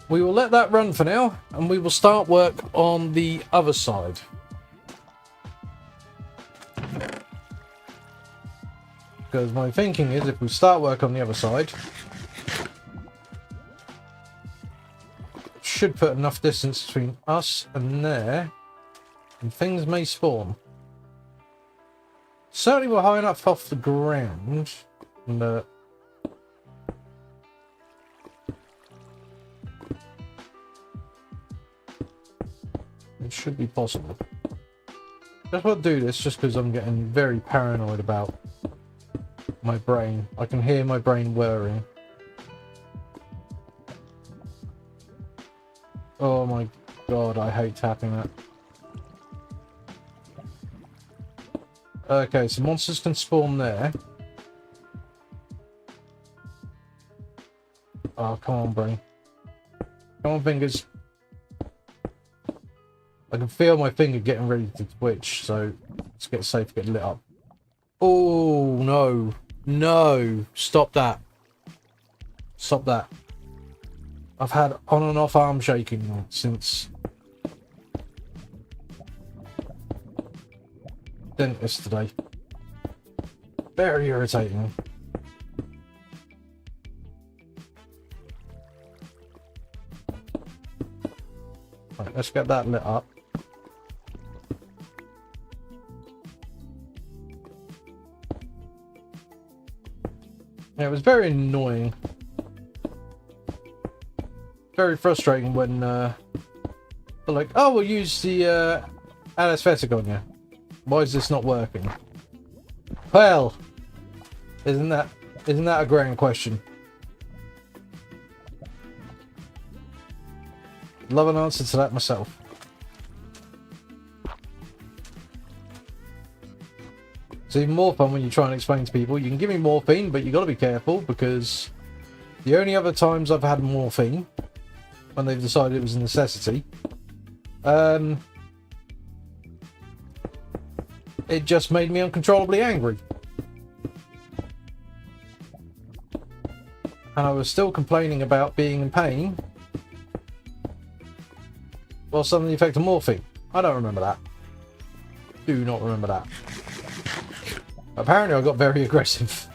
We will let that run for now, and we will start work on the other side. Because my thinking is, if we start work on the other side, should put enough distance between us and there, and things may spawn. Certainly we're high enough off the ground, and it should be possible. Just want to do this just because I'm getting very paranoid about my brain. I can hear my brain whirring. Oh my god, I hate tapping that. Okay, so monsters can spawn there. Oh, come on, brain. Come on, fingers. I can feel my finger getting ready to twitch, so let's get safe, get lit up. Oh, no. No. Stop that. Stop that. I've had on and off arm shaking since dentist today. Very irritating. Right, let's get that lit up. Yeah, it was very annoying. Very frustrating when they're like, oh, we'll use the anesthetic on you. Why is this not working? Well, isn't that a grand question? Love an answer to that myself. It's even more fun when you try and explain to people, you can give me morphine, but you got to be careful, because the only other times I've had morphine, when they've decided it was a necessity, it just made me uncontrollably angry. And I was still complaining about being in pain whilst under the effect of morphine. I don't remember that. Do not remember that. Apparently I got very aggressive.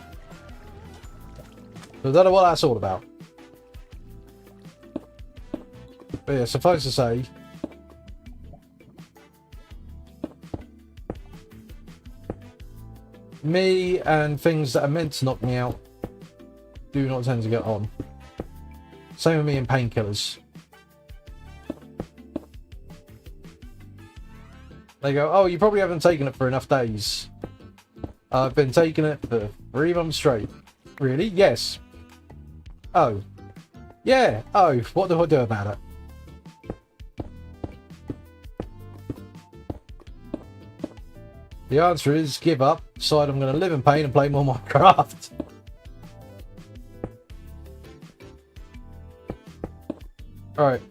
So I don't know what that's all about. But yeah, suffice to say, me and things that are meant to knock me out do not tend to get on. Same with me and painkillers. They go, oh, you probably haven't taken it for enough days. I've been taking it for 3 months straight. Really? Yes. Oh. Yeah. Oh, what do I do about it? The answer is give up, decide I'm going to live in pain and play more Minecraft. Alright.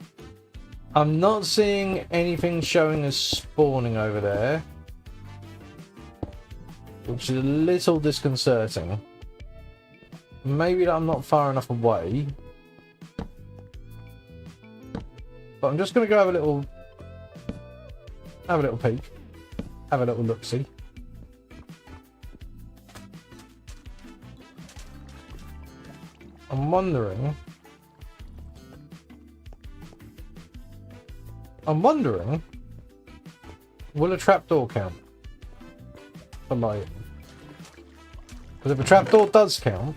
I'm not seeing anything showing as spawning over there, which is a little disconcerting. Maybe that I'm not far enough away. But I'm just going to go have a little peek. Have a little look-see. I'm wondering, will a trapdoor count for lighting? Because if a trapdoor does count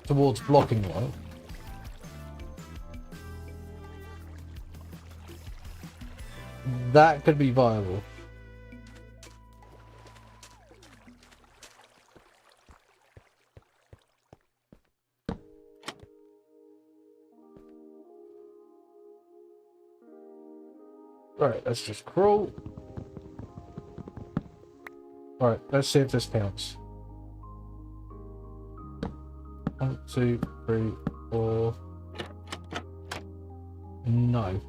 towards blocking light, that could be viable. Right, let's just crawl. Alright, let's see if this counts. 1, 2, 3, 4. No.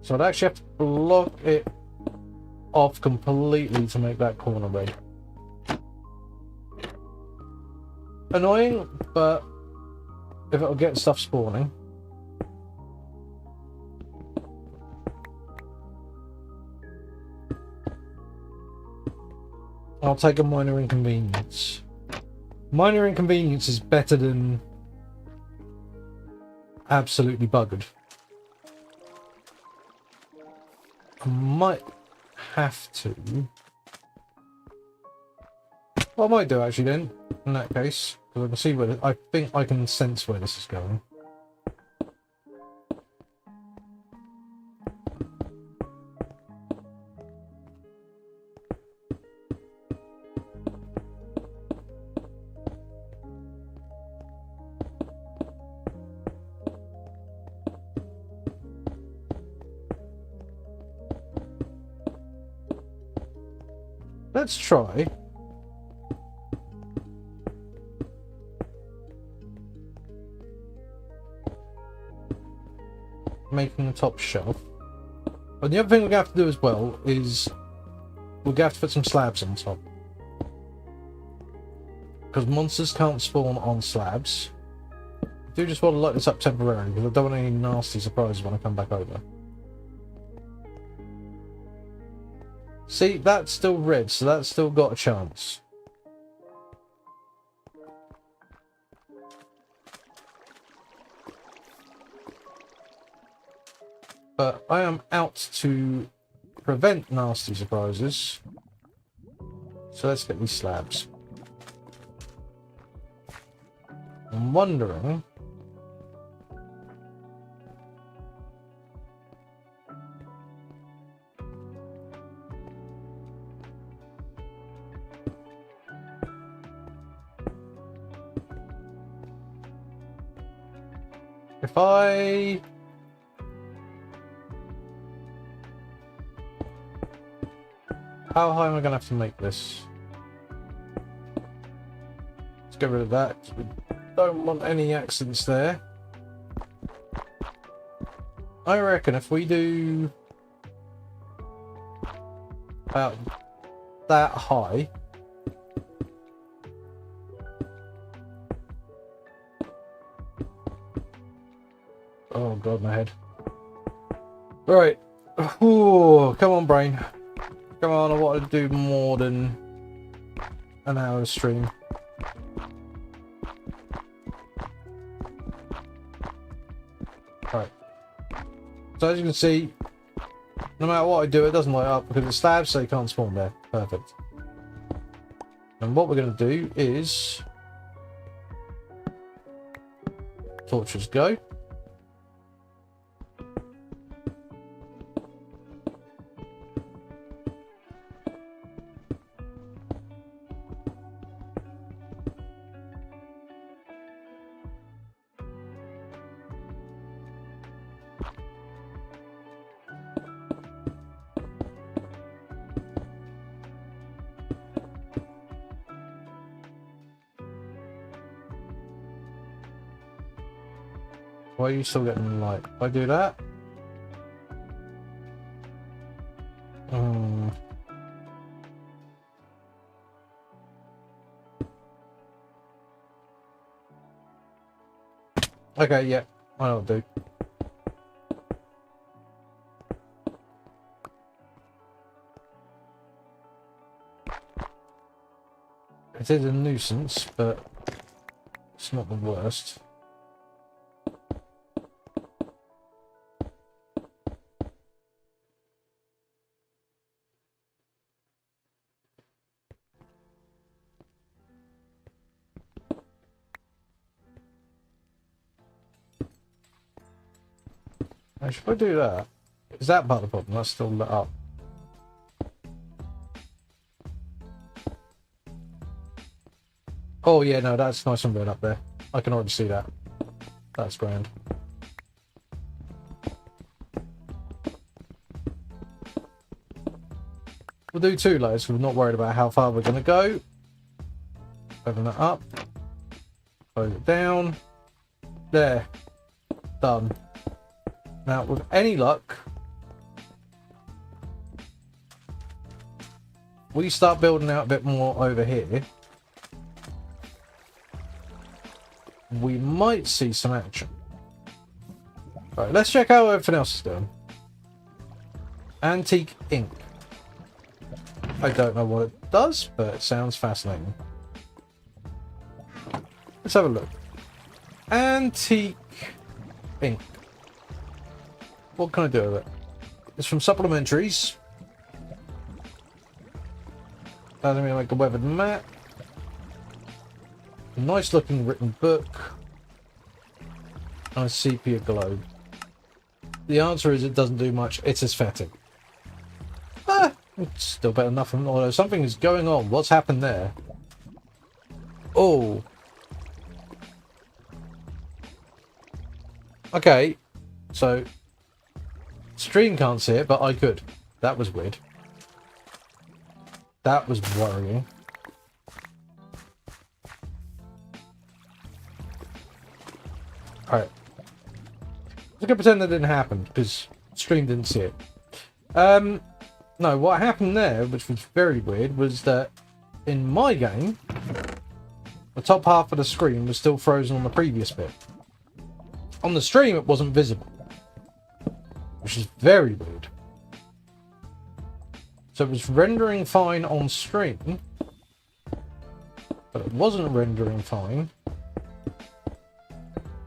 So I'd actually have to block it off completely to make that corner ready. Annoying, but if it'll get stuff spawning. I'll take a minor inconvenience. Minor inconvenience is better than absolutely buggered. I might have to. Well, I might do actually then, in that case. Because I can see where I think I can sense where this is going. Let's try. Making the top shelf. But the other thing we're going to have to do as well is we're going to have to put some slabs on top. Because monsters can't spawn on slabs. I do just want to light this up temporarily because I don't want any nasty surprises when I come back over. See, that's still red, so that's still got a chance. But I am out to prevent nasty surprises. So let's get these slabs. I'm wondering... if I... how high am I going to have to make this? Let's get rid of that. We don't want any accidents there. I reckon if we do about that high, oh god, my head. Right. Ooh, come on, brain. Come on, I want to do more than an hour stream. Right. So as you can see, no matter what I do, it doesn't light up because it's slabs, so you can't spawn there. Perfect. And what we're going to do is... torches go. Why are you still getting light? If I do that? Okay, yeah, I'll do. It is a nuisance, but it's not the worst. If I do that, is that part of the problem? That's still lit up. Oh yeah, no, that's nice and red up there. I can already see that. That's grand. We'll do 2 layers, so we're not worried about how far we're going to go. Open that up. Close it down. There. Done. Now, with any luck, we start building out a bit more over here, we might see some action. Right, let's check how everything else is doing. Antique ink. I don't know what it does, but it sounds fascinating. Let's have a look. Antique ink. What can I do with it? It's from supplementaries. Allows me to make a weathered map. A nice looking written book. And a sepia globe. The answer is it doesn't do much. It's aesthetic. Ah, it's still better than nothing. Although something is going on. What's happened there? Oh. Okay. So, stream can't see it, but I could. That was weird. That was worrying. Alright. I'm gonna pretend that didn't happen, because stream didn't see it. No, what happened there, which was very weird, was that in my game, the top half of the screen was still frozen on the previous bit. On the stream, it wasn't visible. Which is very weird. So it was rendering fine on stream, but it wasn't rendering fine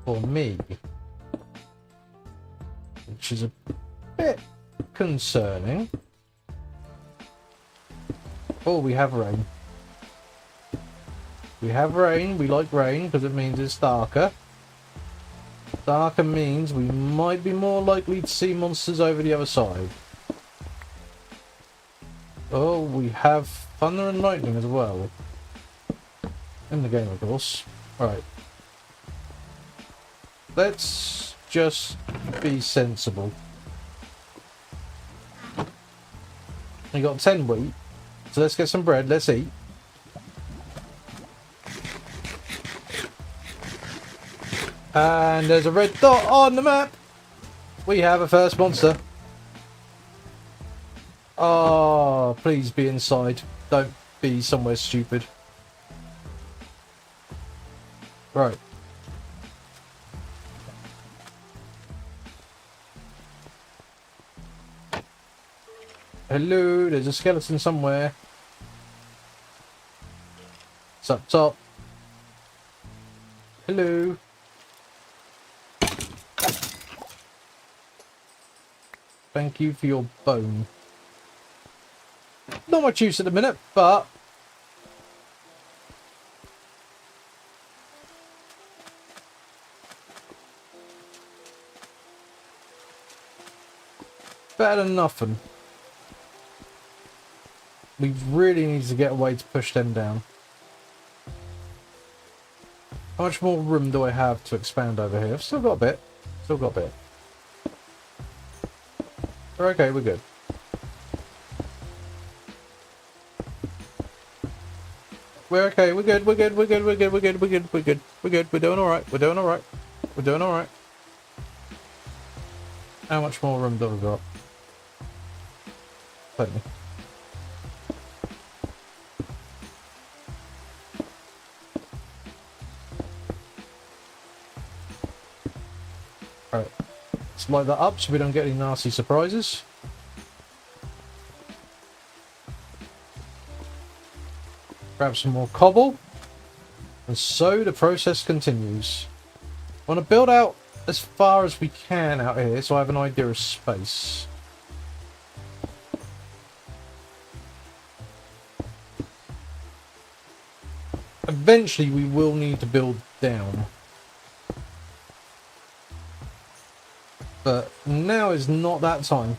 for me. Which is a bit concerning. Oh, we have rain. We have rain. We like rain because it means it's darker. Darker means we might be more likely to see monsters over the other side. Oh, we have thunder and lightning as well. In the game, of course. Alright. Let's just be sensible. We got 10 wheat. So let's get some bread. Let's eat. And there's a red dot on the map. We have a first monster. Oh, please be inside. Don't be somewhere stupid. Right. Hello, there's a skeleton somewhere. It's up top. Hello. Thank you for your bone. Not much use at the minute, but better than nothing. We really need to get a way to push them down. How much more room do I have to expand over here? I've still got a bit. Still got a bit. We're okay, we're good. We're okay, we're good, we're good, we're good, we're good, we're good, we're good, we're good, we're good, we're doing alright, we're doing alright. We're doing alright. How much more room do we got? Plenty. Alright. Let's light that up so we don't get any nasty surprises. Grab some more cobble. And so the process continues. I want to build out as far as we can out here so I have an idea of space. Eventually we will need to build down. But now is not that time.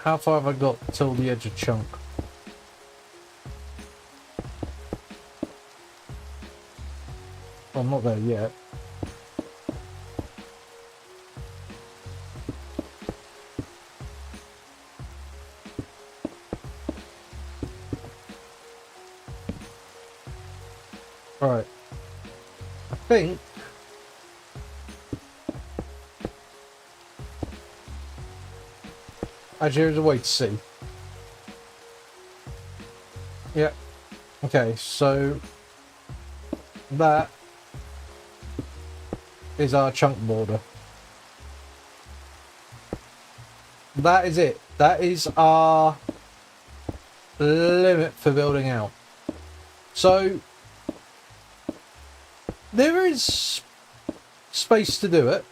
How far have I got till the edge of chunk? Well, I'm not there yet. Right. I think Actually, there's a way to see. Yeah. Okay, so that is our chunk border. That is it. That is our limit for building out. So there is space to do it.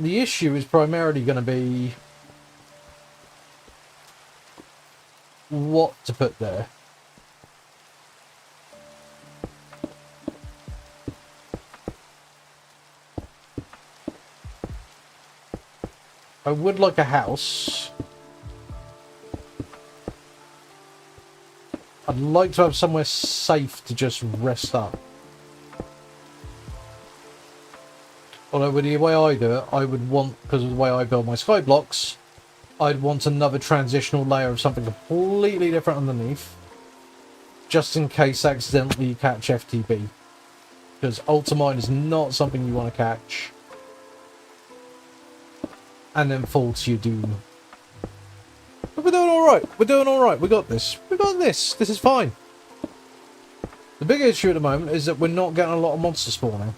The issue is primarily going to be what to put there. I would like a house. I'd like to have somewhere safe to just rest up. Although with the way I do it, I would want, because of the way I build my skyblocks, I'd want another transitional layer of something completely different underneath, just in case accidentally you catch FTB. Because ultimine is not something you want to catch and then fall to your doom. But we're doing alright. We're doing alright. We got this. We got this. This is fine. The big issue at the moment is that we're not getting a lot of monster spawning.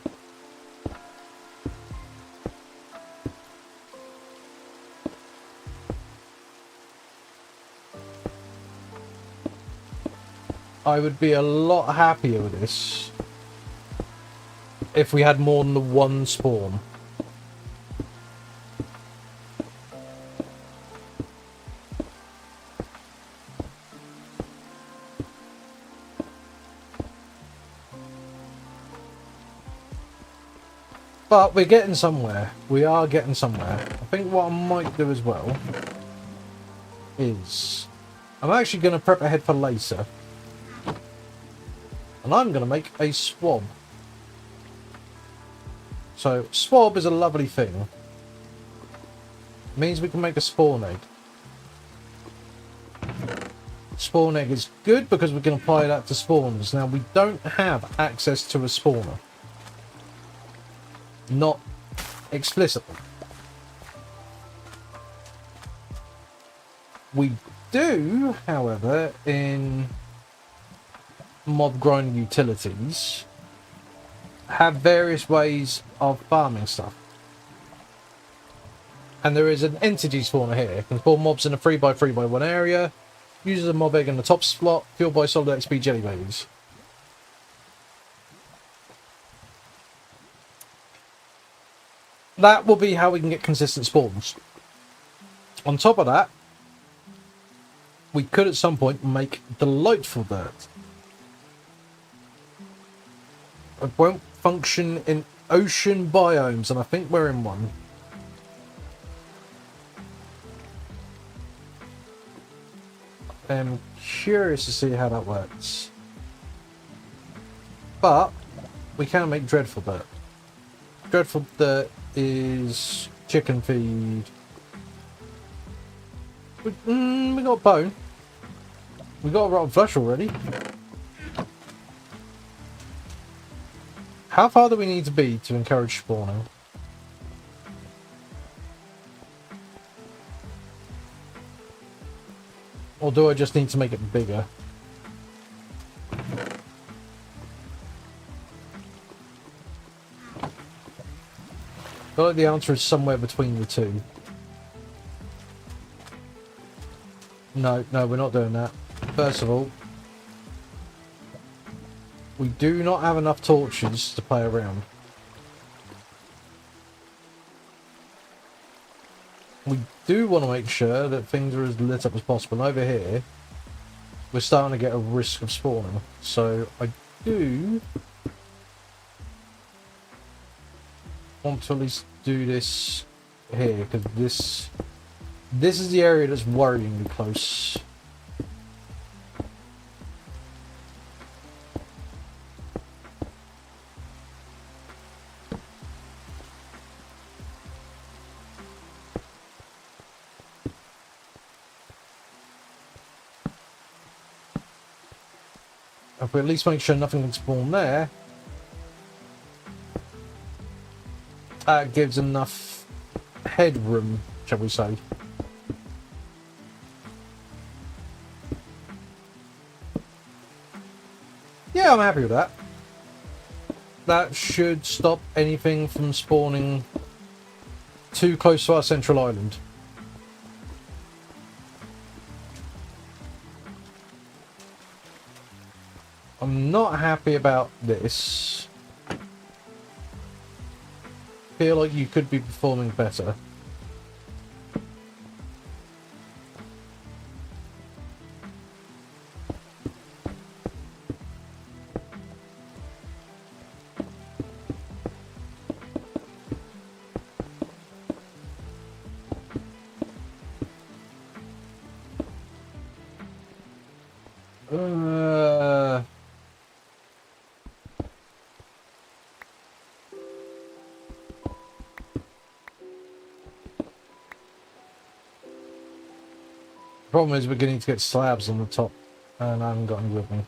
I would be a lot happier with this if we had more than the one spawn. But we're getting somewhere. We are getting somewhere. I think what I might do as well is I'm actually going to prep ahead for later. And I'm going to make a swab. So, swab is a lovely thing. It means we can make a spawn egg. Spawn egg is good because we can apply that to spawners. Now, we don't have access to a spawner. Not explicitly. We do, however, in mob grind utilities, have various ways of farming stuff. And there is an entity spawner here. It can spawn mobs in a 3x3x1 area, uses a mob egg in the top slot, fueled by solid XP jelly babies. That will be how we can get consistent spawns. On top of that, we could at some point make delightful dirt. It won't function in ocean biomes, and I think we're in one. I'm curious to see how that works. But we can make dreadful dirt. Dreadful dirt is chicken feed. We got bone. We got a rotten flesh already. How far do we need to be to encourage spawning? Or do I just need to make it bigger? I feel like the answer is somewhere between the two. No, we're not doing that. First of all, we do not have enough torches to play around. We do want to make sure that things are as lit up as possible. And over here, we're starting to get a risk of spawning. So I do want to at least do this here, because this is the area that's worryingly close. If we at least make sure nothing can spawn there, gives enough headroom, shall we say. Yeah, I'm happy with that. That should stop anything from spawning too close to our central island. I'm not happy about this. Feel like you could be performing better. Problem is, we're beginning to get slabs on the top, and I haven't got any with me.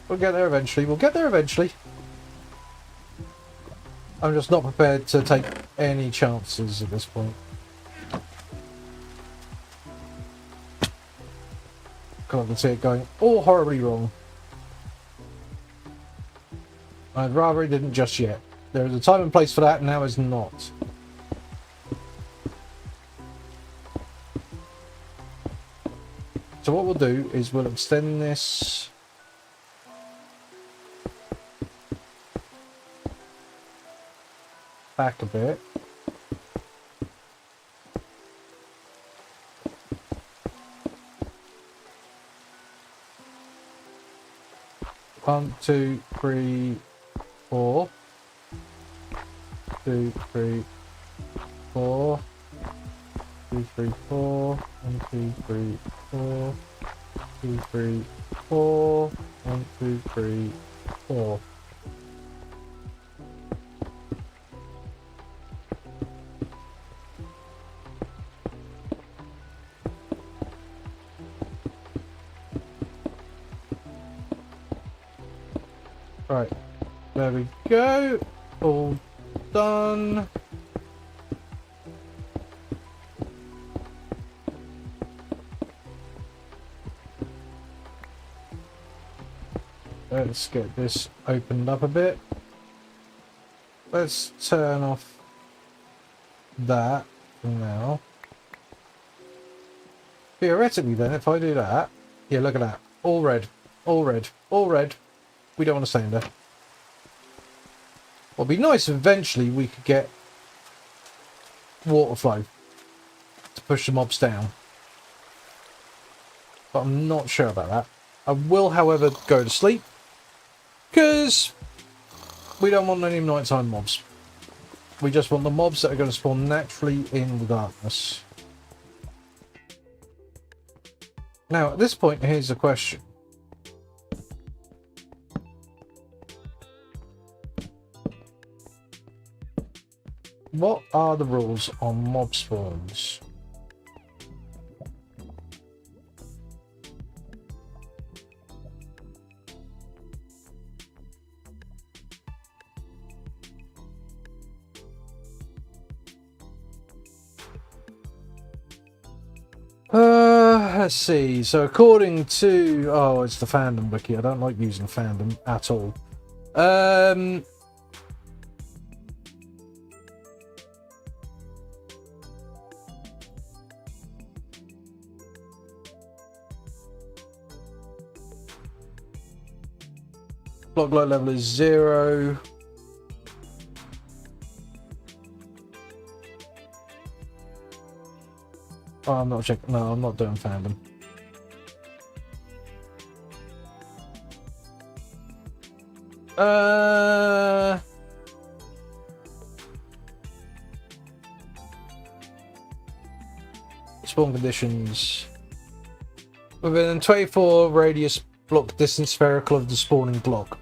We'll get there eventually. We'll get there eventually. I'm just not prepared to take any chances at this point. I can see it going all horribly wrong. I'd rather it didn't just yet. There is a time and place for that, and now is not. So what we'll do is we'll extend this back a bit. One, two, three, four. 2, 3, 4. 2, 3, 4. 1, 2, 3, 4. 2, 3, 4. 1, 2, 3, 4. Right, there we go. All done. Let's get this opened up a bit. Let's turn off that for now. Theoretically then, if I do that, yeah, look at that. All red, all red, all red. We don't want to stay in there. What'd be nice if eventually we could get water flow to push the mobs down. But I'm not sure about that. I will, however, go to sleep, because we don't want any nighttime mobs. We just want the mobs that are going to spawn naturally in the darkness. Now, at this point, here's a question. What are the rules on mob spawns? Let's see. So according to... Oh, it's the fandom wiki. I don't like using fandom at all. Block light level is 0. Oh, I'm not checking. No, I'm not doing fandom. Spawn conditions. Within 24 radius block distance spherical of the spawning block.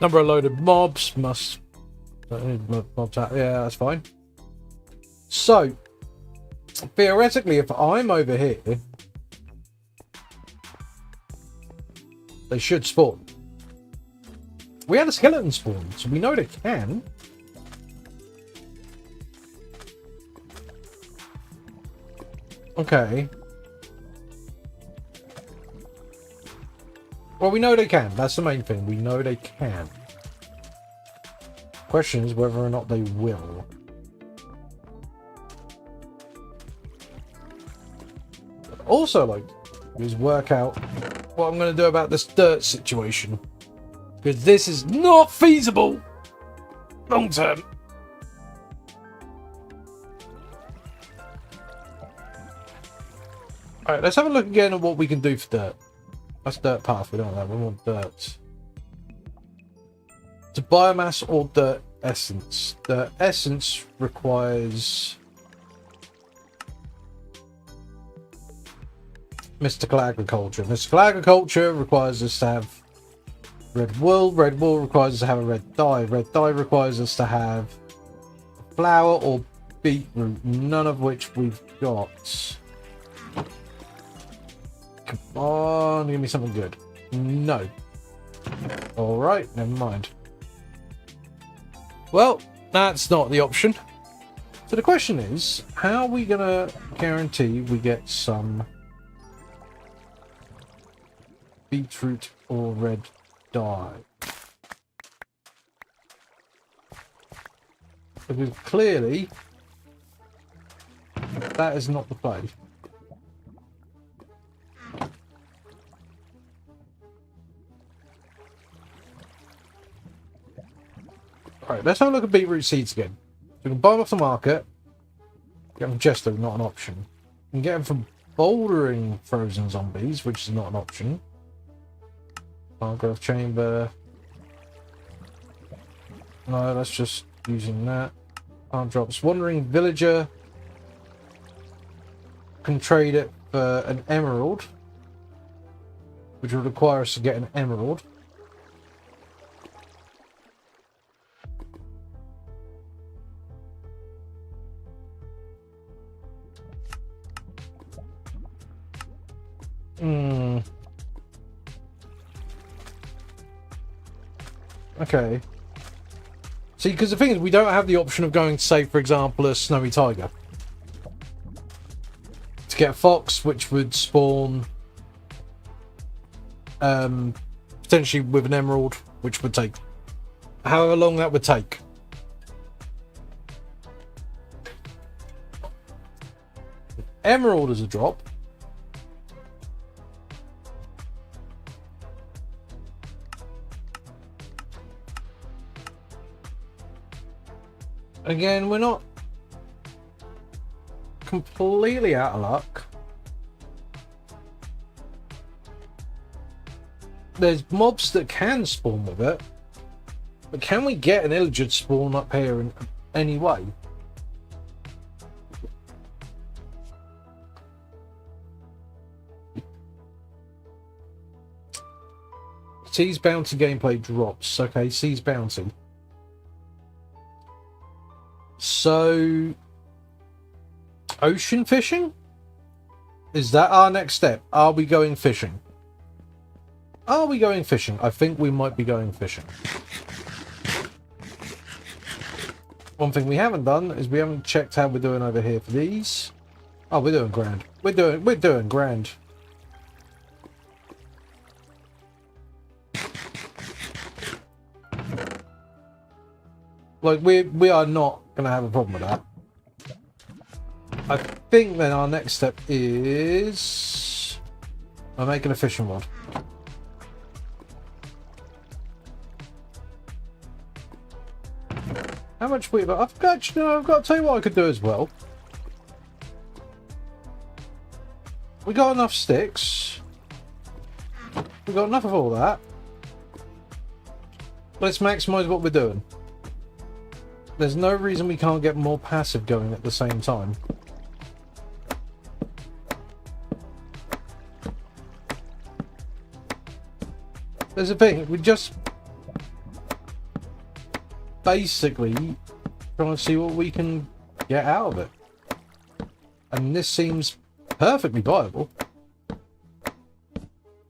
Number of loaded mobs must... Mobs out. Yeah, that's fine. So, theoretically, if I'm over here, they should spawn. We had a skeleton spawn, so we know they can. Okay. Well, we know they can. That's the main thing. We know they can. Question is whether or not they will. But also, like, is work out what I'm going to do about this dirt situation. Because this is not feasible long term. Alright, let's have a look again at what we can do for dirt. That's dirt path, we don't want that, we want dirt. To biomass or dirt essence. The essence requires mystical agriculture. Mystical agriculture requires us to have red wool. Red wool requires us to have a red dye. Red dye requires us to have flour or beetroot, none of which we've got. Come on, give me something good. No. Alright, never mind. Well, that's not the option. So the question is, how are we going to guarantee we get some beetroot or red dye? Because clearly, that is not the play. Alright, let's have a look at beetroot seeds again. We can buy them off the market. Get them from Chester, not an option. We can get them from bouldering frozen zombies, which is not an option. Growth chamber. No, that's just using that. Plant drops. Wandering villager. Can trade it for an emerald, which would require us to get an emerald. Okay. See, because the thing is, we don't have the option of going to, say, for example, a snowy tiger. To get a fox, which would spawn potentially with an emerald, which would take however long that would take. Emerald is a drop. Again, we're not completely out of luck. There's mobs that can spawn with it, but can we get an illithid spawn up here in any way? Seize bounty gameplay drops. Okay, seize bounty. So, ocean fishing? Is that our next step? Are we going fishing? Are we going fishing? I think we might be going fishing. One thing we haven't done is we haven't checked how we're doing over here for these. Oh, we're doing grand. We're doing grand. Like, we are not going to have a problem with that. I think then our next step is... I'm making a fishing rod. How much weight? I've got to tell you what I could do as well. We got enough sticks. We got enough of all that. Let's maximize what we're doing. There's no reason we can't get more passive going at the same time. There's a thing, we just... basically trying to see what we can get out of it. And this seems perfectly viable.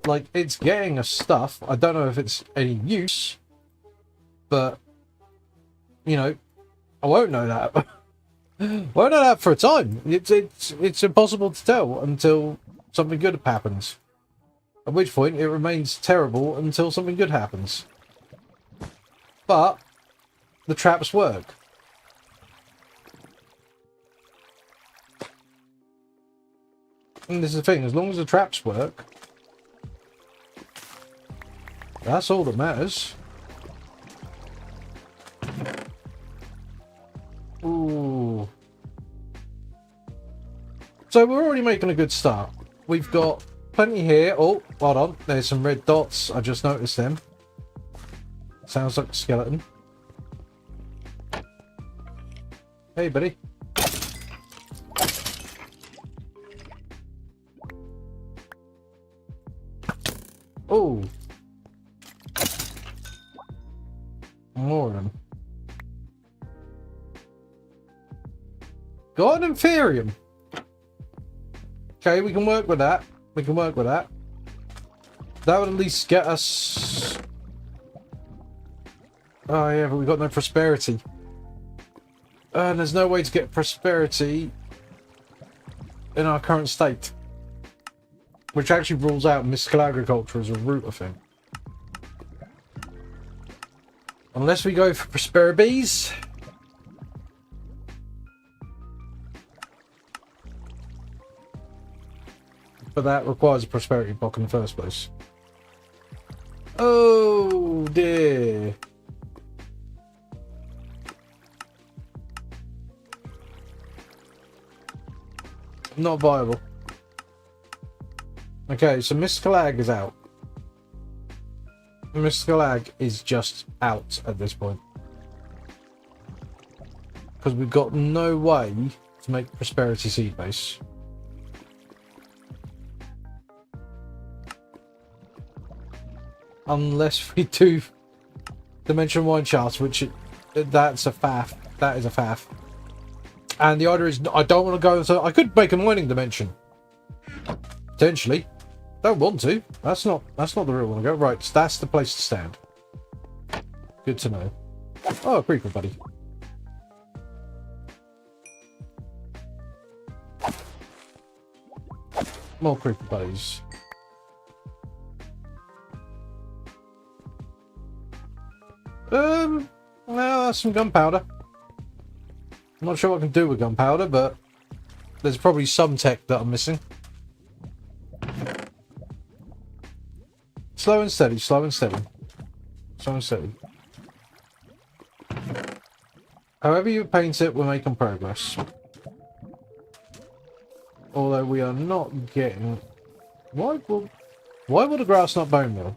Like, it's getting us stuff. I don't know if it's any use, but, you know, I won't know that. I won't know that for a time. It's impossible to tell until something good happens. At which point, it remains terrible until something good happens. But the traps work. And this is the thing, as long as the traps work, that's all that matters. Ooh. So we're already making a good start. We've got plenty here. Oh, hold on. There's some red dots. I just noticed them. Sounds like a skeleton. Hey, buddy. Oh. More of them. Got an Inferium. Okay, we can work with that. We can work with that. That would at least get us... Oh yeah, but we've got no prosperity. And there's no way to get prosperity in our current state. Which actually rules out mystical agriculture as a root of thing. Unless we go for prosperities. But that requires a prosperity block in the first place. Oh dear. Not viable. Okay, so Mystical Ag is out. Mystical Ag is just out at this point. Because we've got no way to make Prosperity Seed Base. Unless we do Dimension Wine Charts, which that's a faff. That is a faff. And the idea is, I don't want to go, so I could make a mining dimension. Potentially. Don't want to. That's not the real one to go. Right, so that's the place to stand. Good to know. Oh, creeper buddy. More creeper buddies. Well, that's some gunpowder. I'm not sure what I can do with gunpowder, but there's probably some tech that I'm missing. Slow and steady, slow and steady. Slow and steady. However you paint it, we're making progress. Although we are not getting... Why will the grass not bone meal?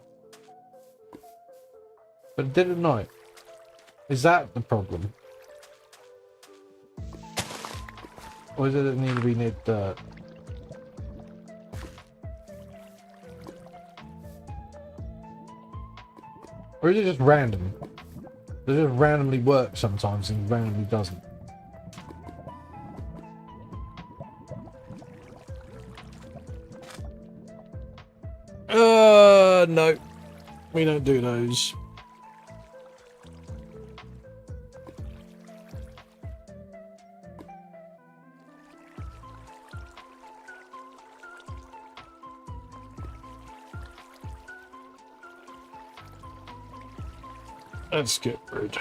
But it did at night. Is that the problem? Or does it need to be near dirt? Or is it just random? Does it just randomly work sometimes and randomly doesn't? No. We don't do those. Let's get rid.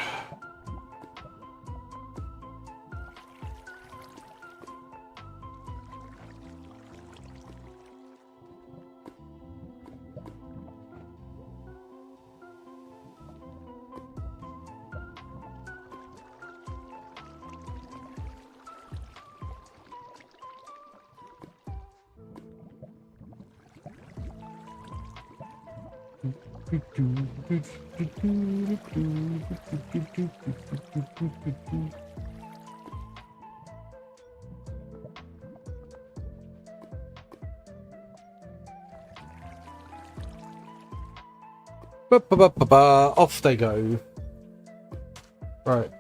Off they go. Right.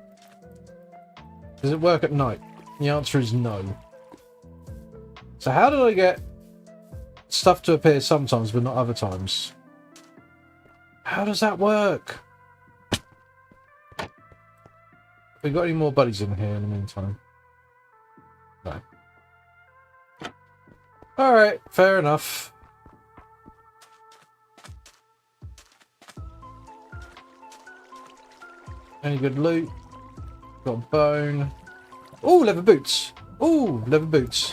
Does it work at night? The answer is no. So how did I get stuff to appear sometimes but not other times? How does that work? We got any more buddies in here in the meantime? No. Alright, fair enough. Any good loot? Got a bone. Oh, leather boots. Oh, leather boots.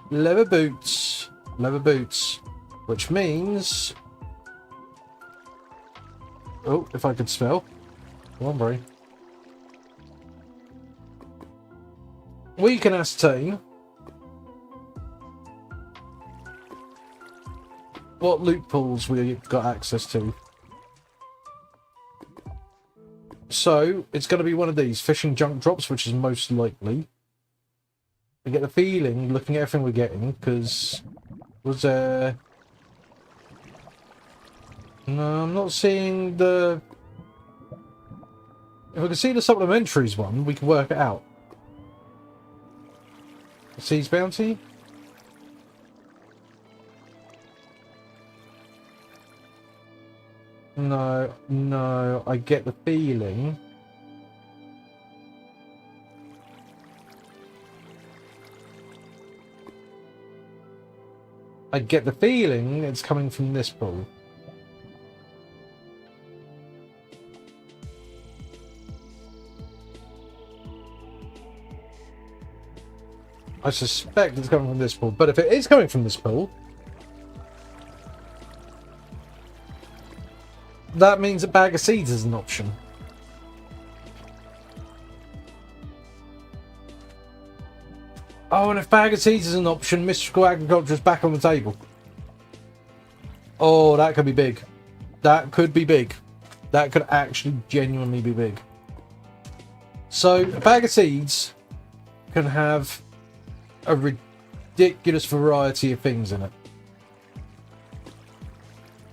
Leather boots. Leather boots. Which means... Oh, if I could spell. Come on, Bray. We can ascertain what loot pools we've got access to. So, it's going to be one of these. Fishing junk drops, which is most likely. I get the feeling, looking at everything we're getting, because... Was there... No, I'm not seeing the... If I can see the supplementaries one, we can work it out. Seas bounty? No, no, I get the feeling... I get the feeling it's coming from this pool. I suspect it's coming from this pool, but if it is coming from this pool, that means a bag of seeds is an option. Oh, and if bag of seeds is an option, mystical agriculture is back on the table. Oh, that could be big. That could be big. That could actually genuinely be big. So, a bag of seeds can have a ridiculous variety of things in it.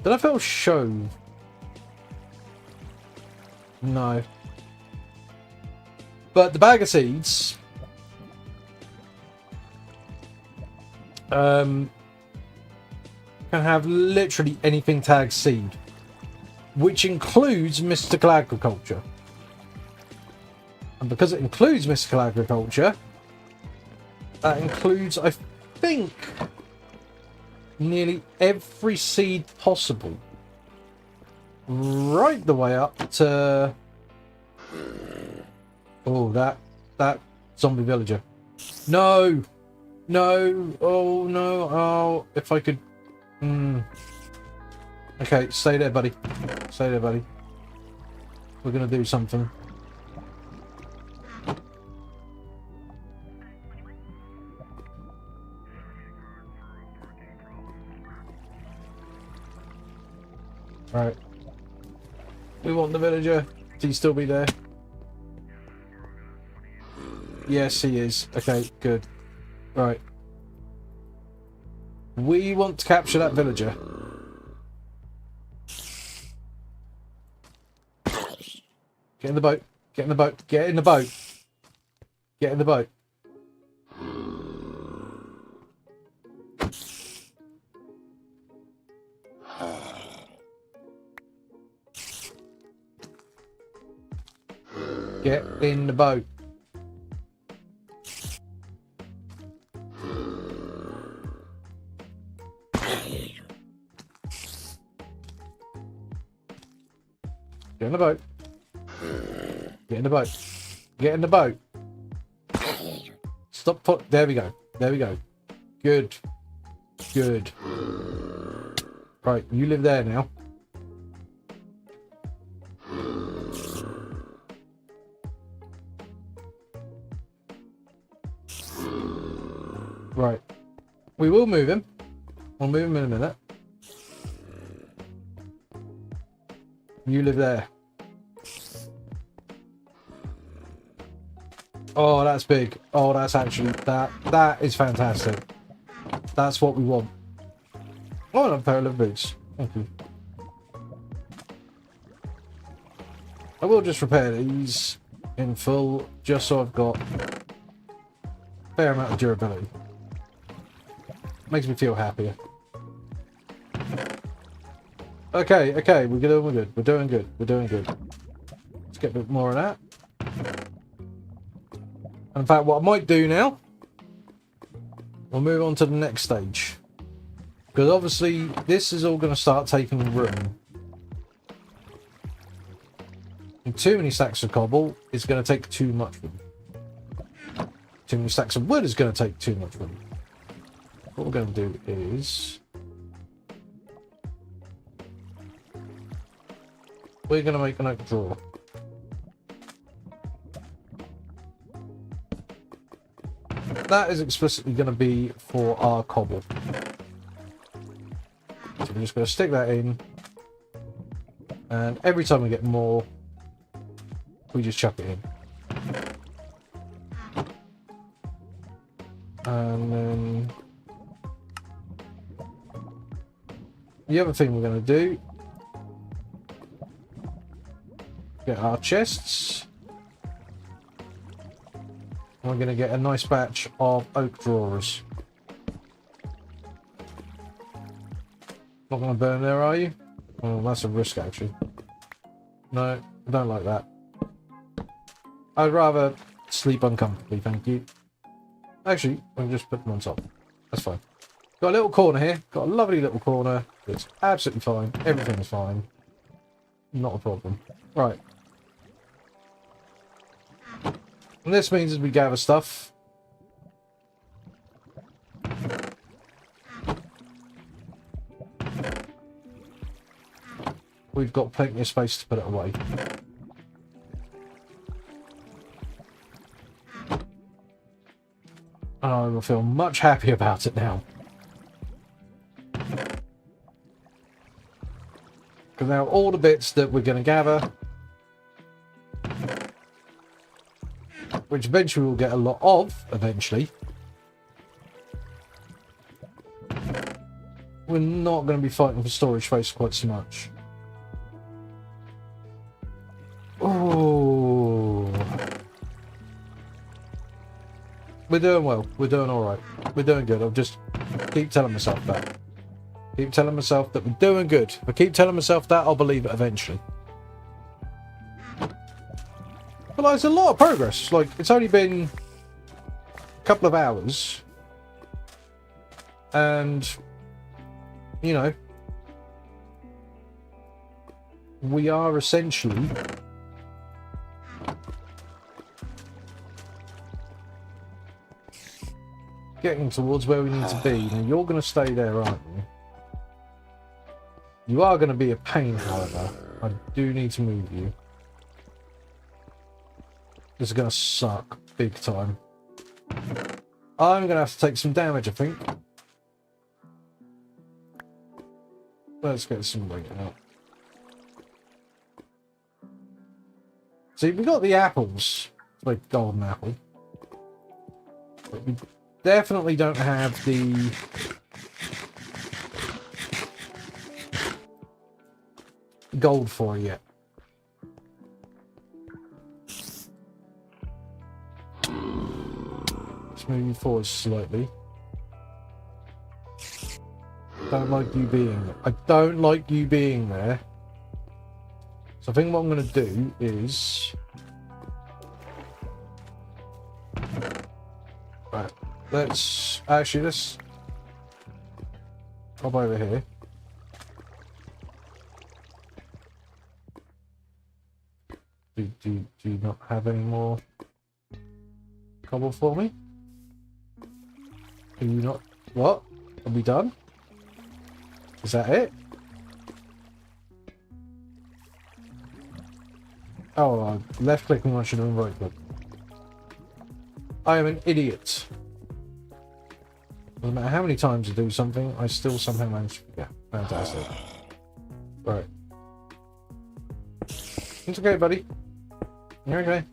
Did I feel show? No. But the bag of seeds can have literally anything tagged seed, which includes mystical agriculture. And because it includes mystical agriculture, that includes, I think, nearly every seed possible. Right the way up to... Oh, that zombie villager. No! No! Oh, no. Oh, if I could... Okay, stay there, buddy. Stay there, buddy. We're gonna do something. Right. We want the villager. Does he still be there? Yes, he is. Okay, good. Right. We want to capture that villager. Get in the boat. Get in the boat. Get in the boat. Get in the boat. Get in the boat. Get in the boat. Get in the boat. Get in the boat. Stop put. There we go. There we go. Good. Good. Right, you live there now. Right. We will move him. We'll move him in a minute. You live there. Oh, that's big. Oh, that's actually... That is fantastic. That's what we want. Oh, another pair of boots. Thank you. I will just repair these. in full, just so I've got a fair amount of durability. Makes me feel happier. Okay, okay, we're good. We're doing good. Let's get a bit more of that. In fact, what I might do now, we'll move on to the next stage. Because obviously, this is all going to start taking room. And too many stacks of cobble is going to take too much room. Too many stacks of wood is going to take too much room. What we're going to do is... we're going to make an oak drawer. That is explicitly going to be for our cobble. So we're just going to stick that in. And every time we get more, we just chuck it in. And then... the other thing we're going to do... get our chests. We're going to get a nice batch of oak drawers. Not going to burn there, are you? Oh, that's a risk, actually. No, I don't like that. I'd rather sleep uncomfortably, thank you. Actually, I'll just put them on top. That's fine. Got a little corner here. Got a lovely little corner. It's absolutely fine. Everything is fine. Not a problem. Right. And this means as we gather stuff, we've got plenty of space to put it away. And I will feel much happier about it now. Because now all the bits that we're going to gather, which eventually we'll get a lot of, eventually, we're not going to be fighting for storage space quite so much. Oh, we're doing well. We're doing all right. We're doing good. I'll just keep telling myself that. Keep telling myself that we're doing good. If I keep telling myself that, I'll believe it eventually. But like, it's a lot of progress. Like, it's only been a couple of hours. And, you know, we are essentially getting towards where we need to be. Now, you're going to stay there, aren't you? You are going to be a pain, however. I do need to move you. This is going to suck big time. I'm going to have to take some damage, I think. Let's get some weight out. See, we got the apples. Like golden apple. But we definitely don't have the... gold for it yet. Let's move you forward slightly. Don't like you being there. I don't like you being there. So I think what I'm going to do is... right, let's hop over here. Do you not have any more cobble for me? Are you not? What? Are we done? Is that it? Oh, left clicking I should have right click. I am an idiot. Doesn't matter how many times I do something, I still somehow manage to forget. Fantastic. Right. It's okay, buddy. You're okay.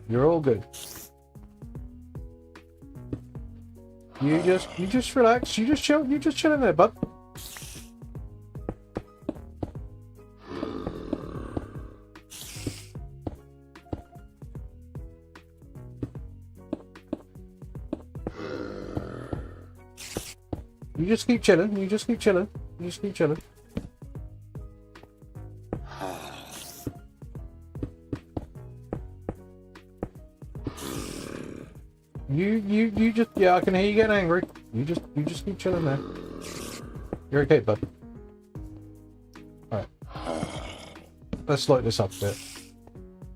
You're all good. You just relax. You just chill. You just chill in there, bud. You just keep chilling. You just keep chilling. You just keep chilling. You just, yeah, I can hear you getting angry. You just keep chilling there. You're okay, bud. Alright. Let's light this up a bit.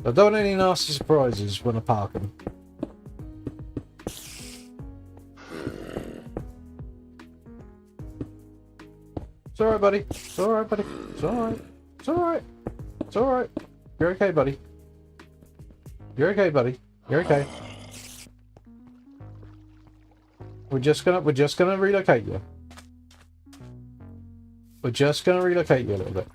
I don't want any nasty surprises when I park them. It's alright, buddy. It's alright, buddy. It's alright. It's alright. It's alright. You're okay, buddy. You're okay, buddy. You're okay. We're just gonna relocate you. We're just gonna relocate you a little bit.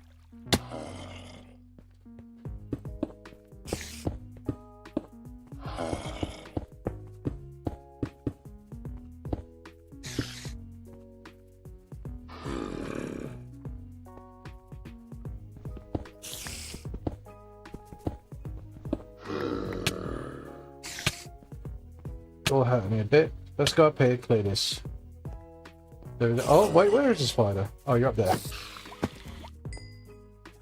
All hurting me a bit. Let's go up here, clear this. Oh, wait, where is the spider? Oh, you're up there.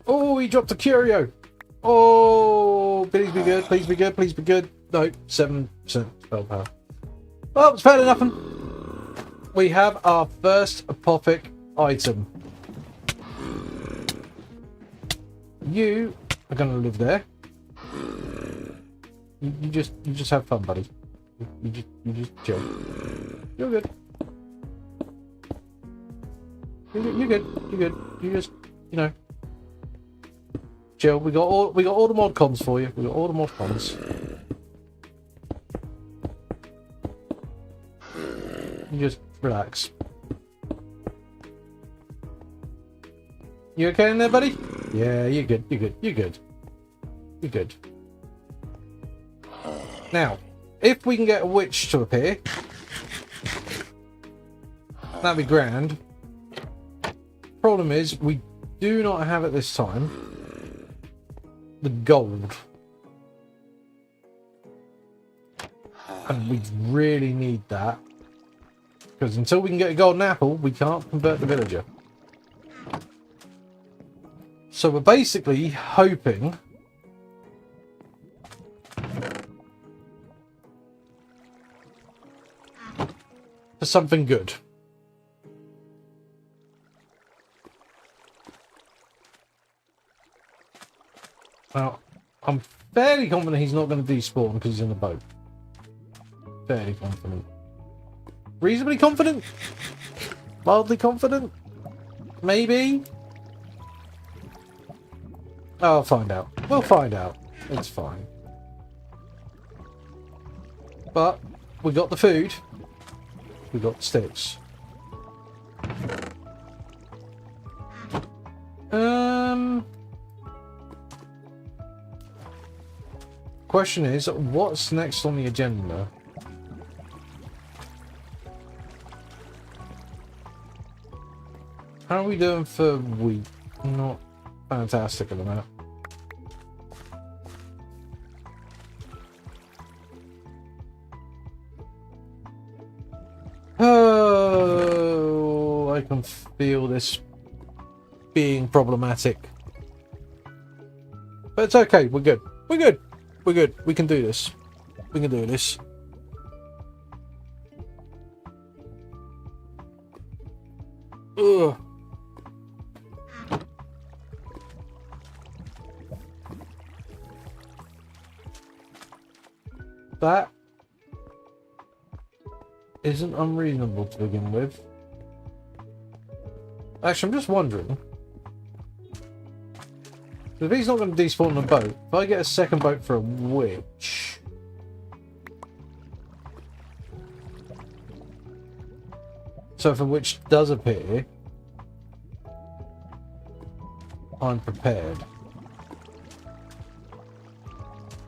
Oh, he dropped a curio. Oh, please be good, please be good, please be good. No, 7% spell power. Oh, it's fairly nothing. We have our first apothic item. You are going to live there. You just have fun, buddy. You just chill. You're good. You're good. You're good. You just, you know, chill. We got all the mod cons for you. We got all the mod cons. You just relax. You okay in there, buddy? Yeah, you're good. You're good. You're good. You're good. Now, if we can get a witch to appear, that'd be grand. Problem is, we do not have at this time the gold. And we really need that. Because until we can get a golden apple, we can't convert the villager. So we're basically hoping for something good. Now, I'm fairly confident he's not going to despawn because he's in the boat. Fairly confident. Reasonably confident? Mildly confident? Maybe? I'll find out. We'll find out. It's fine. But we got the food. We got the sticks. Question is, what's next on the agenda? How are we doing for wheat? Not fantastic at the minute. Oh, I can feel this being problematic. But it's okay, we're good. We're good. We're good. We can do this. We can do this. Ugh. That isn't unreasonable to begin with. Actually, I'm just wondering. If he's not going to despawn a boat, if I get a second boat for a witch... So if a witch does appear, I'm prepared.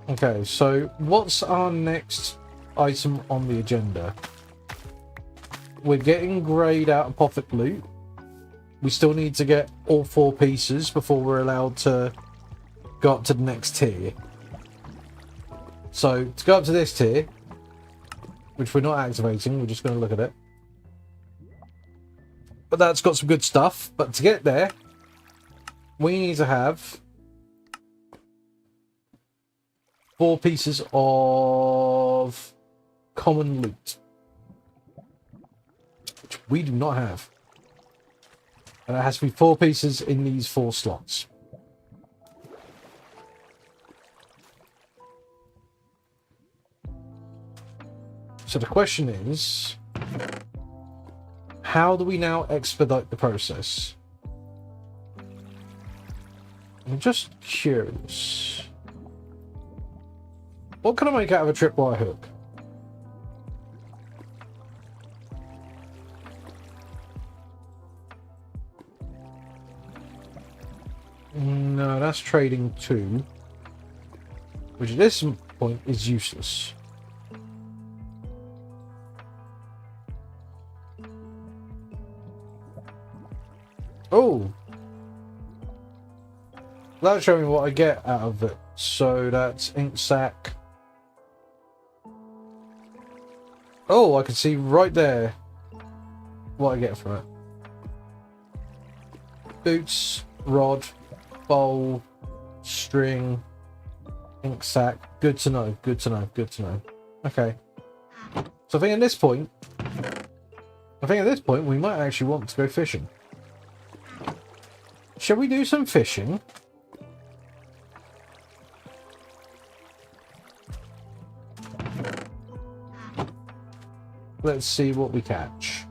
Okay, so what's our next item on the agenda? We're getting grayed out apothic loot. We still need to get all 4 pieces before we're allowed to go up to the next tier. So to go up to this tier, which we're not activating, we're just going to look at it. but that's got some good stuff. But to get there, we need to have 4 pieces of common loot, which we do not have. And it has to be 4 pieces in these 4 slots. So the question is, how do we now expedite the process? I'm just curious. What can I make out of a tripwire hook? No, that's trading 2. Which at this point is useless. Oh! That's showing me what I get out of it. So that's ink sac. Oh, I can see right there what I get from it. Boots, rod, bowl, string, ink sac. Good to know, good to know, good to know. Okay. So I think at this point we might actually want to go fishing. Shall we do some fishing? Let's see what we catch.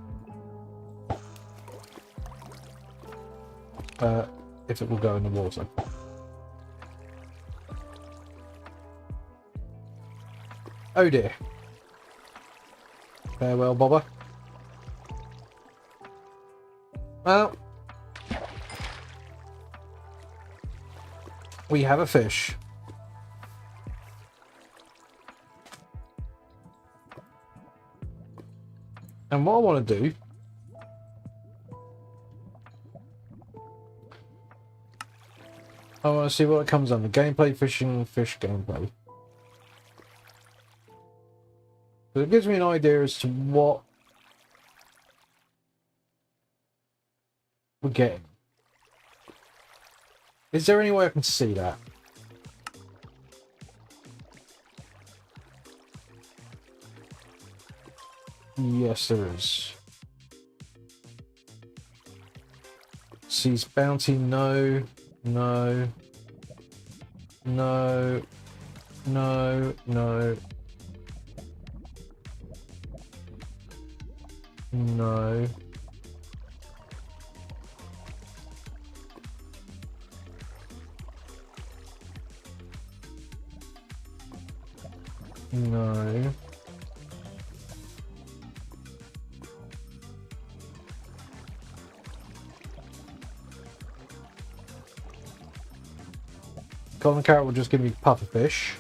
If it will go in the water. Oh dear. Farewell, bobber. Well, we have a fish. And what I want to do I want to see what it comes under. Gameplay, fishing, fish gameplay. But it gives me an idea as to what we're getting. Is there any way I can see that? Yes, there is. Seas bounty, no, no, no, no, no, no. No. Golden carrot will just give me pufferfish.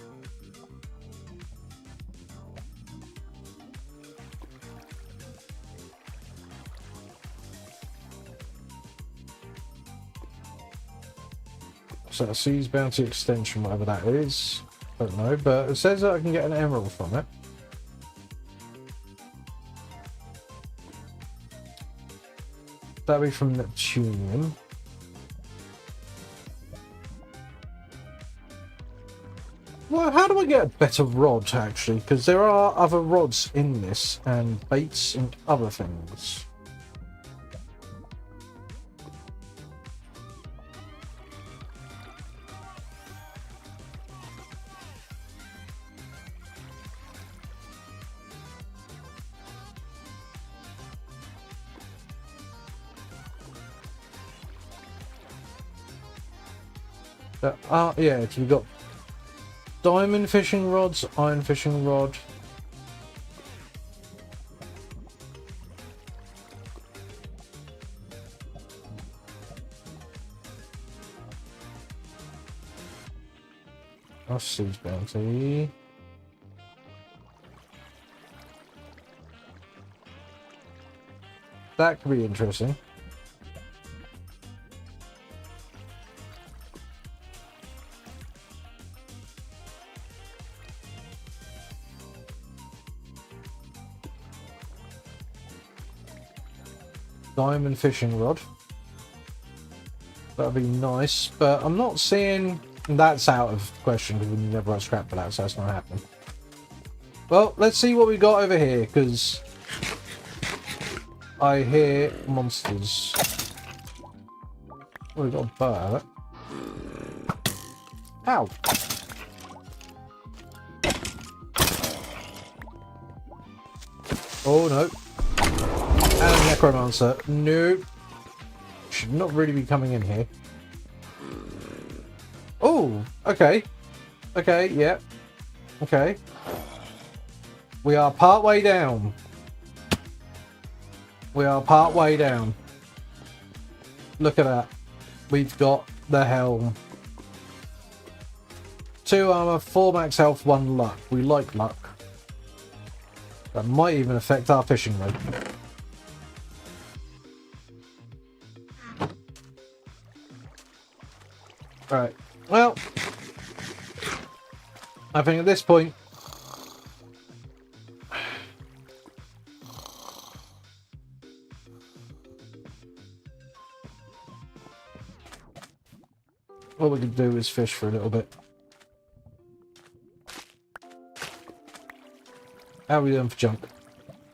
So seas bounty extension, whatever that is. Don't know, but it says that I can get an emerald from it. That'll be from Neptunium. Well, how do I get a better rod, actually? Because there are other rods in this, and baits and other things. Yeah, so we've got diamond fishing rods, iron fishing rod. Oh, seas bounty. That could be interesting. Diamond fishing rod. That'd be nice, but I'm not seeing... That's out of question because we never had scrap for that, so that's not happening. Well, let's see what we got over here, because I hear monsters. Oh, we got a bow out of it. Ow! Oh no. And a necromancer. Nope. Should not really be coming in here. Oh, okay. Okay, yeah. Okay. We are part way down. We are part way down. Look at that. We've got the helm. 2 armor, 4 max health, 1 luck. We like luck. That might even affect our fishing rate. Alright. Well, I think at this point, what we could do is fish for a little bit. How are we doing for junk?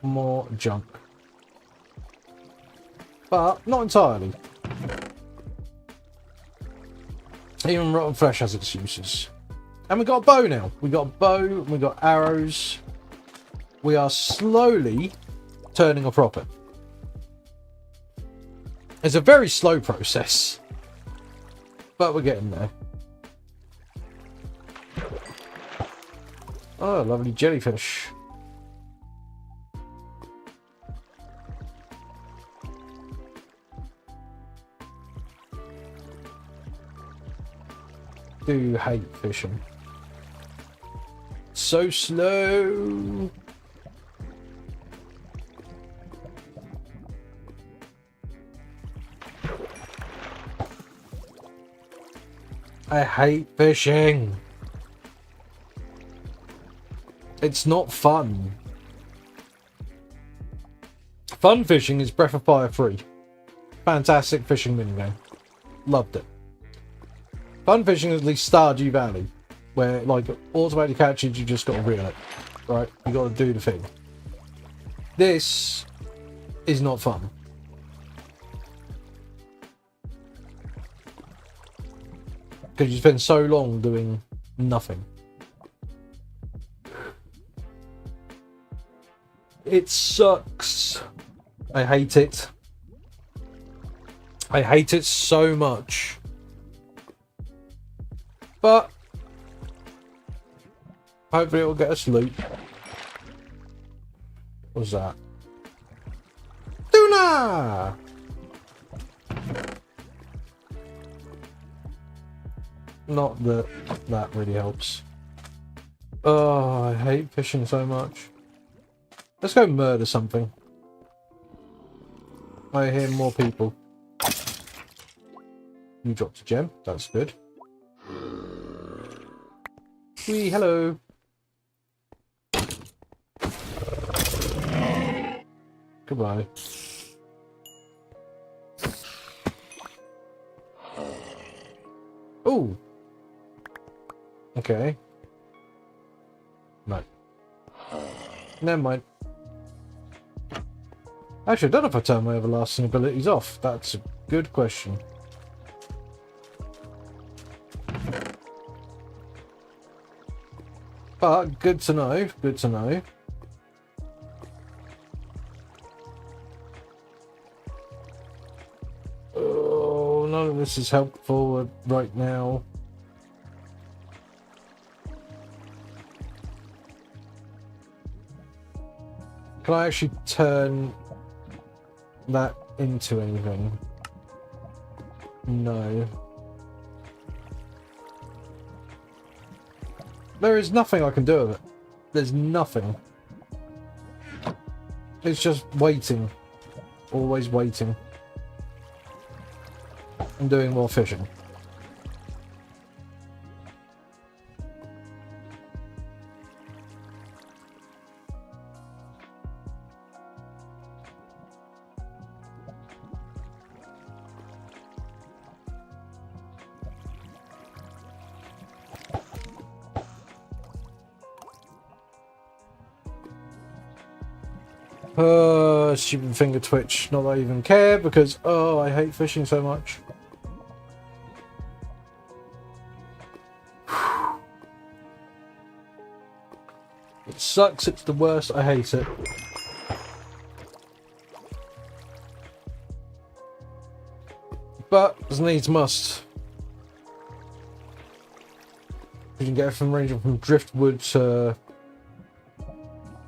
More junk. But not entirely. Even rotten flesh has its uses. And we got a bow now. We got a bow, we got arrows. We are slowly turning a profit. It's a very slow process. But we're getting there. Oh, lovely jellyfish. Do hate fishing. So slow. I hate fishing. It's not fun. Fun fishing is Breath of Fire 3. Fantastic fishing minigame. Loved it. Fun fishing is at least Stardew Valley, where like automatic catches, you just got to reel it, right? You got to do the thing. This is not fun. Because you spend so long doing nothing. It sucks. I hate it. I hate it so much. But hopefully it'll get us loot. What's that? Tuna! Not that that really helps. Oh, I hate fishing so much. Let's go murder something. I hear more people. You dropped a gem. That's good. Wee, hello. Goodbye. Oh. Okay. No. Never mind. Actually, I don't know if I turned my everlasting abilities off. That's a good question. But good to know. Good to know. Oh, none of this is helpful right now. Can I actually turn that into anything? No. There is nothing I can do with it. There's nothing. It's just waiting. Always waiting. And doing more fishing. Stupid finger twitch. Not that I even care because, oh, I hate fishing so much. It sucks, it's the worst, I hate it. But, as needs must. You can get it from ranging from driftwood to...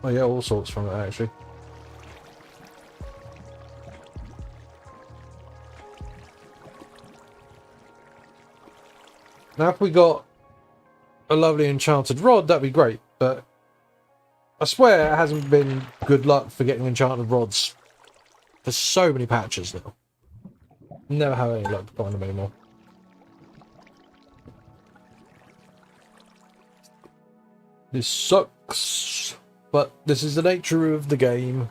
oh yeah, all sorts from it actually. Now if we got a lovely enchanted rod, that'd be great, but I swear it hasn't been good luck for getting enchanted rods for so many patches now. Never have any luck to find them anymore. This sucks, but this is the nature of the game.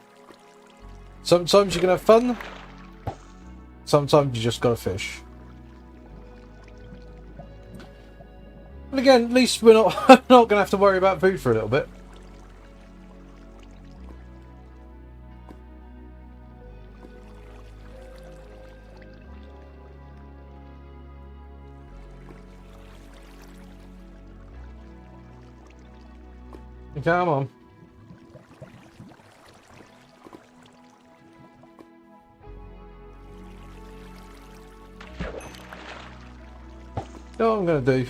Sometimes you can have fun, sometimes you just gotta fish. And again, at least we're not gonna have to worry about food for a little bit. Come on. You know what I'm gonna do?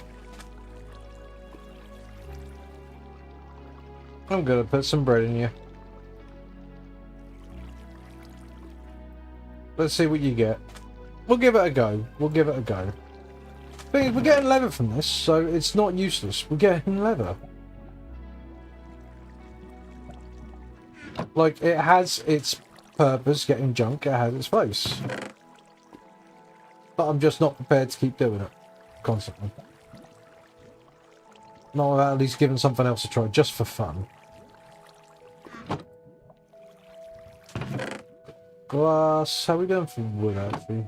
I'm gonna put some bread in you. Let's see what you get. We'll give it a go. We'll give it a go. We're getting leather from this, so it's not useless. We're getting leather. Like, it has its purpose, getting junk, it has its place. But I'm just not prepared to keep doing it constantly. Not without at least giving something else a try, just for fun. Glass, how are we going for wood actually?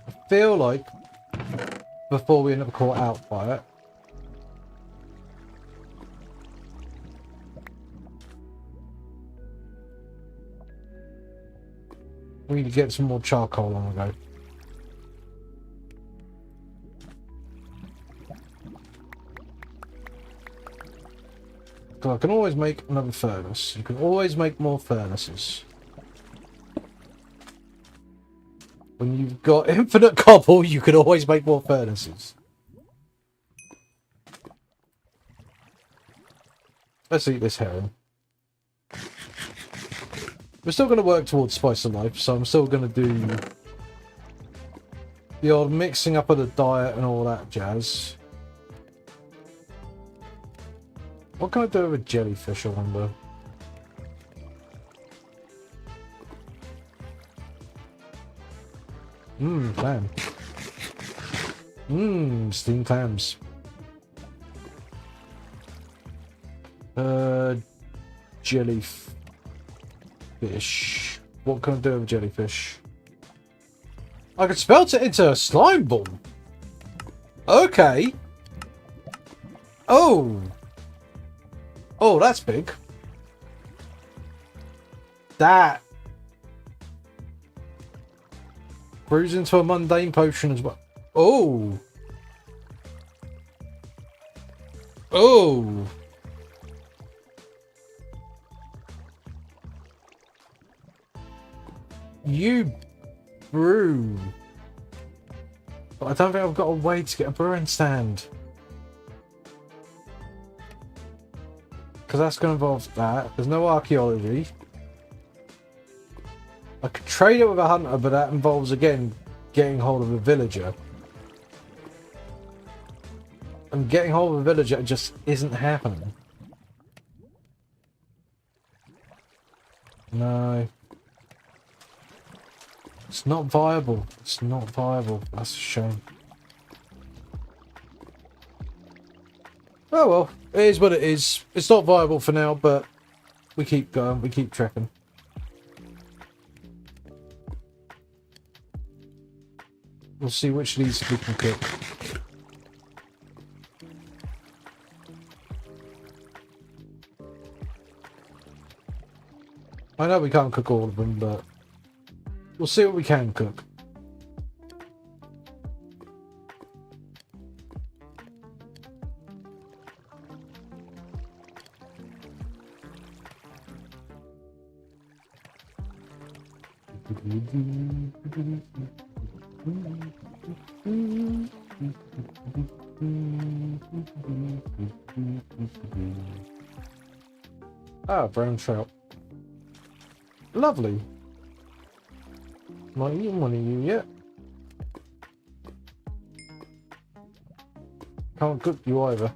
I feel like, before we end up caught out by it, we need to get some more charcoal on the go. So I can always make another furnace. You can always make more furnaces. When you've got infinite cobble, you can always make more furnaces. Let's eat this herring. We're still going to work towards spice of life, so I'm still going to do the old mixing up of the diet and all that jazz. What can I do with a jellyfish, I wonder? Clam. Steamed clams. Jellyfish. What can I do with a jellyfish? I could smelt it into a slime ball. Okay. Oh. Oh, that's big. That brews into a mundane potion as well. Oh. Oh. You brew. But I don't think I've got a way to get a brewing stand. Because that's going to involve that. There's no archaeology. I could trade it with a hunter, but that involves, again, getting hold of a villager. And getting hold of a villager just isn't happening. No. It's not viable. It's not viable. That's a shame. Oh well, it is what it is. It's not viable for now, but we keep going. We keep trekking. We'll see which of these we can cook. I know we can't cook all of them, but we'll see what we can cook. Ah, brown trout. Lovely. Not eaten one of you yet. Can't cook you either.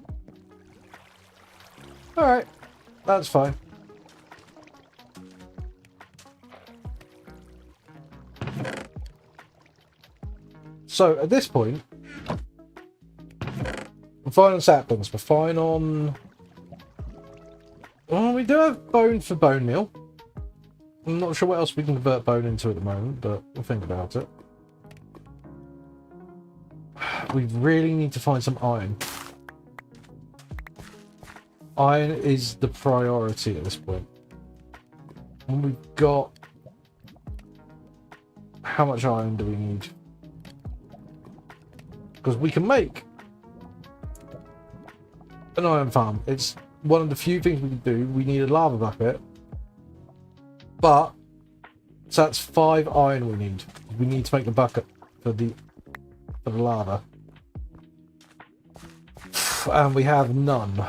Alright, that's fine. So, at this point, we're fine on saplings, we're fine on... Well, we do have bone for bone meal. I'm not sure what else we can convert bone into at the moment, but we'll think about it. We really need to find some iron. Iron is the priority at this point. And we've got... How much iron do we need? Because we can make an iron farm. It's one of the few things we can do. We need a lava bucket. But, so that's 5 iron we need. We need to make the bucket for the lava. And we have none.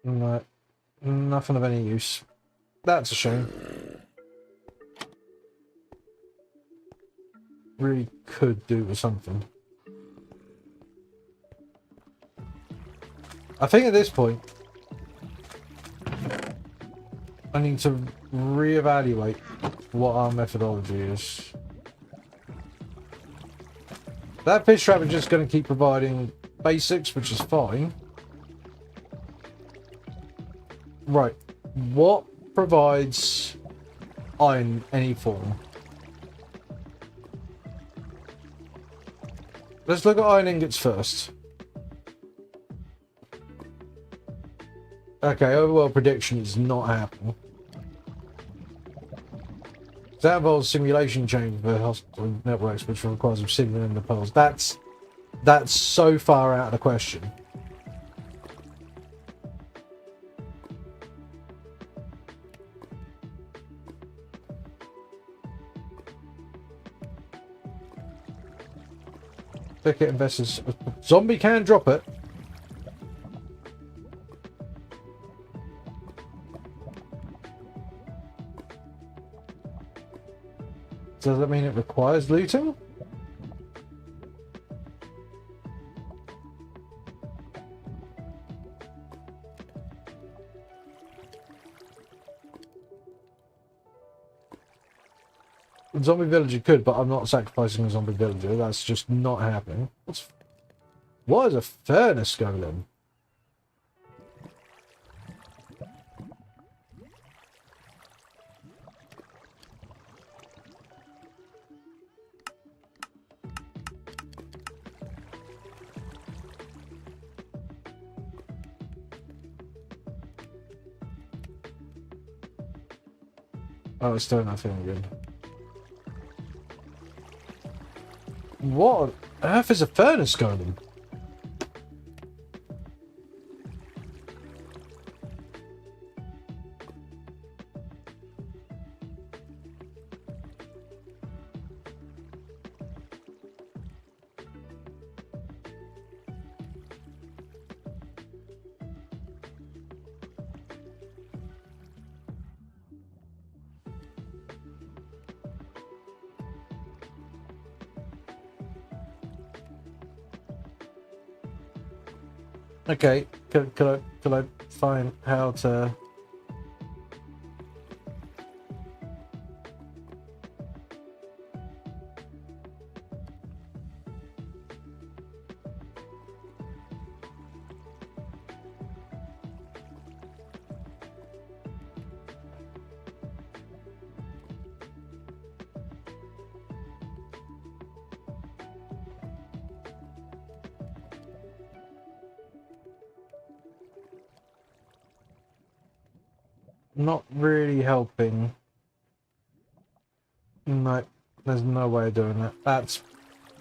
No, nothing of any use. That's a shame. Really could do with something. I think at this point, I need to reevaluate what our methodology is. That fish trap is just going to keep providing basics, which is fine. Right, what provides iron in any form? Let's look at iron ingots first. Okay, overworld prediction is not happening. That involves simulation change for hospital networks, which requires obsidian in the pearls. That's so far out of the question. Thicket investors. Zombie can drop it. Does that mean it requires looting? Zombie villager could, but I'm not sacrificing a zombie villager. That's just not happening. What is a furnace golem? Oh, it's still nothing good. What on earth is a furnace golem? Okay, could I find how to... Not really helping. No, there's no way of doing that. That's...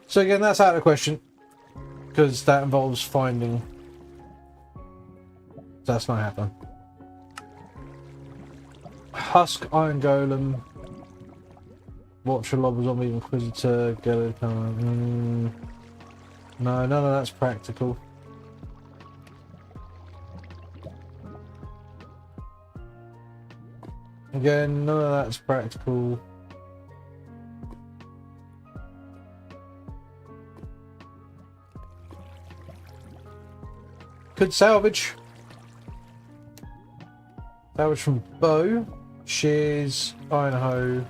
So again, that's out of the question. Because that involves finding... That's not happening. Husk, Iron Golem... Watcher, Lobber, Zombie, Inquisitor, Skeleton... No, none of that's practical. Again, none of that's practical. Could salvage. Salvage from bow, shears, iron hoe.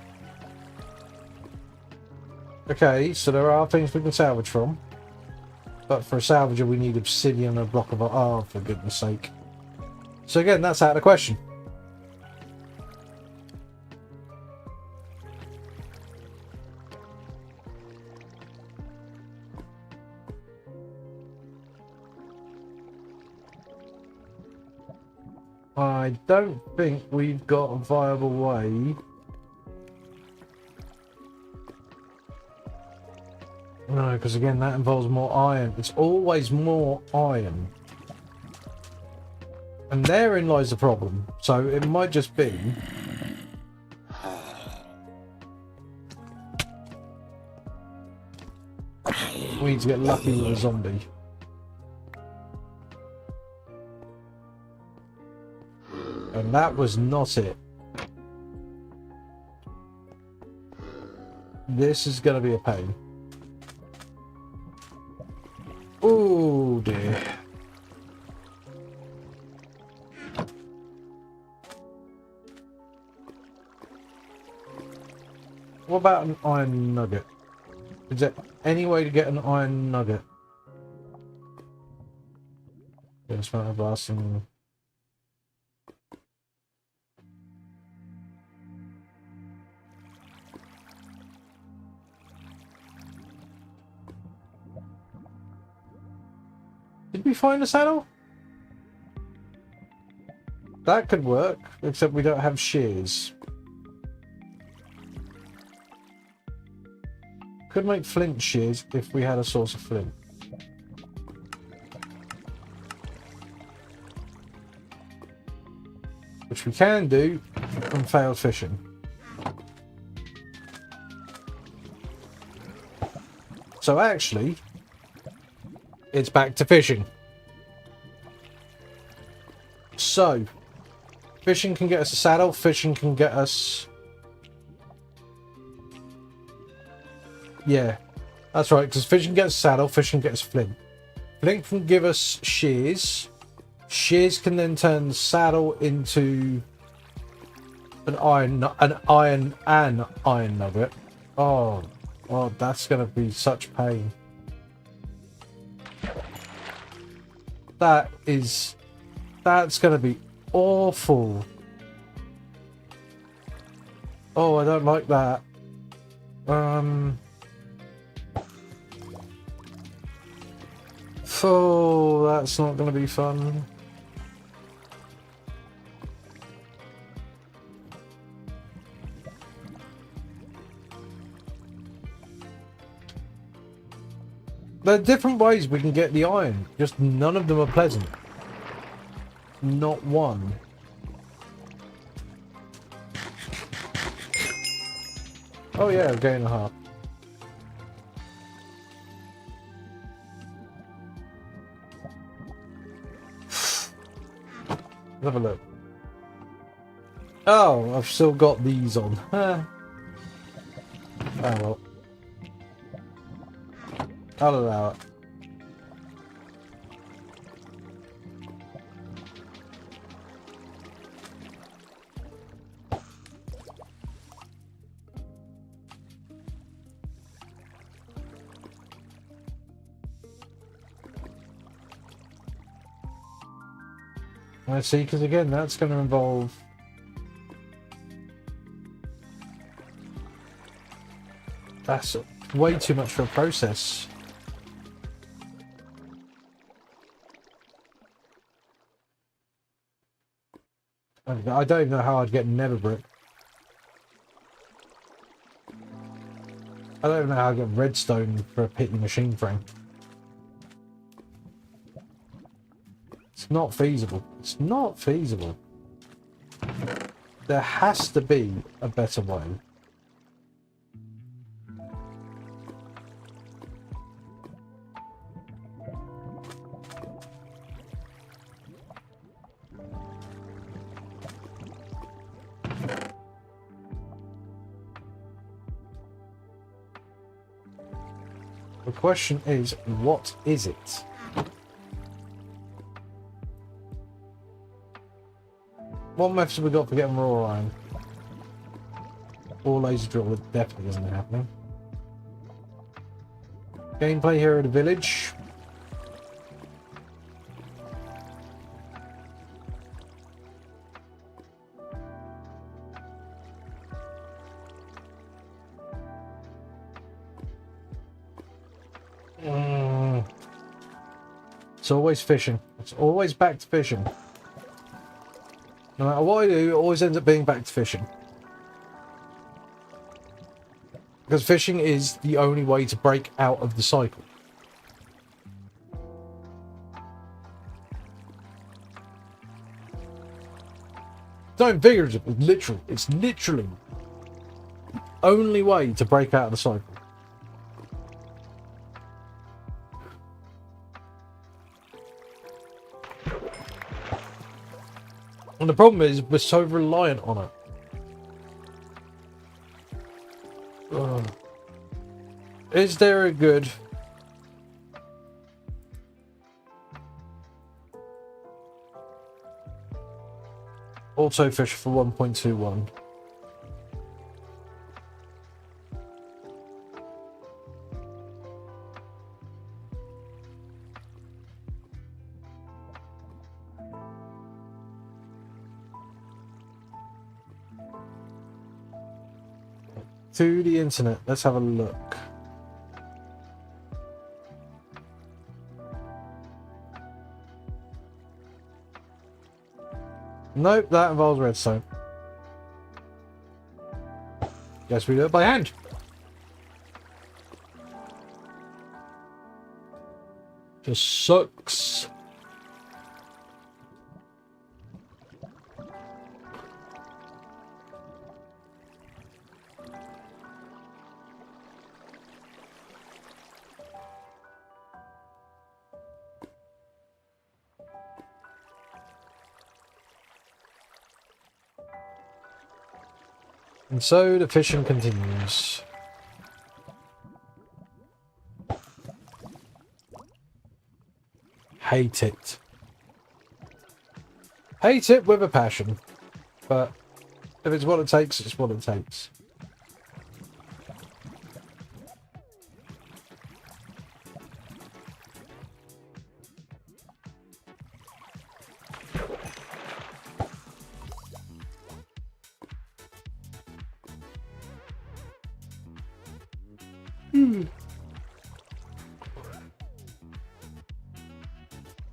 Okay, so there are things we can salvage from. But for a salvager we need obsidian and a block of... Oh, for goodness sake. So again, that's out of the question. I don't think we've got a viable way. No, because again, that involves more iron. It's always more iron. And therein lies the problem. So it might just be... we need to get lucky with a zombie. And that was not it. This is going to be a pain. Oh dear. What about an iron nugget? Is there any way to get an iron nugget? Yes, amount of blasting. Did we find a saddle? That could work, except we don't have shears. Could make flint shears if we had a source of flint. Which we can do from failed fishing. So actually, it's back to fishing. So, fishing can get us a saddle, fishing can get us... Yeah, that's right, because fishing gets a saddle, fishing gets flint. Flint can give us shears. Shears can then turn the saddle into an iron nugget. Oh, that's going to be such pain. That's going to be awful. Oh, I don't like that. Oh, that's not going to be fun. There are different ways we can get the iron, just none of them are pleasant. Not one. Oh yeah, I'm getting a heart. Let's have a look. Oh, I've still got these on. Oh well. I'll allow it. Let's see, because again, that's going to involve... That's way too much for a process. I don't even know how I'd get nether brick. I don't even know how I'd get redstone for a pitty machine frame. It's not feasible. It's not feasible. There has to be a better way. The question is, what is it? What methods have we got for getting raw iron? Or laser drill, that definitely isn't happening. Gameplay here at the village. It's always fishing. It's always back to fishing. No matter what I do, it always ends up being back to fishing. Because fishing is the only way to break out of the cycle. Don't figurative, it's literal. It's literally the only way to break out of the cycle. And the problem is, we're so reliant on it. Ugh. Is there a good... auto fish for 1.21? To the internet, let's have a look. Nope, that involves redstone. Guess we do it by hand. Just sucks. And so the fishing continues. Hate it. Hate it with a passion. But if it's what it takes, it's what it takes.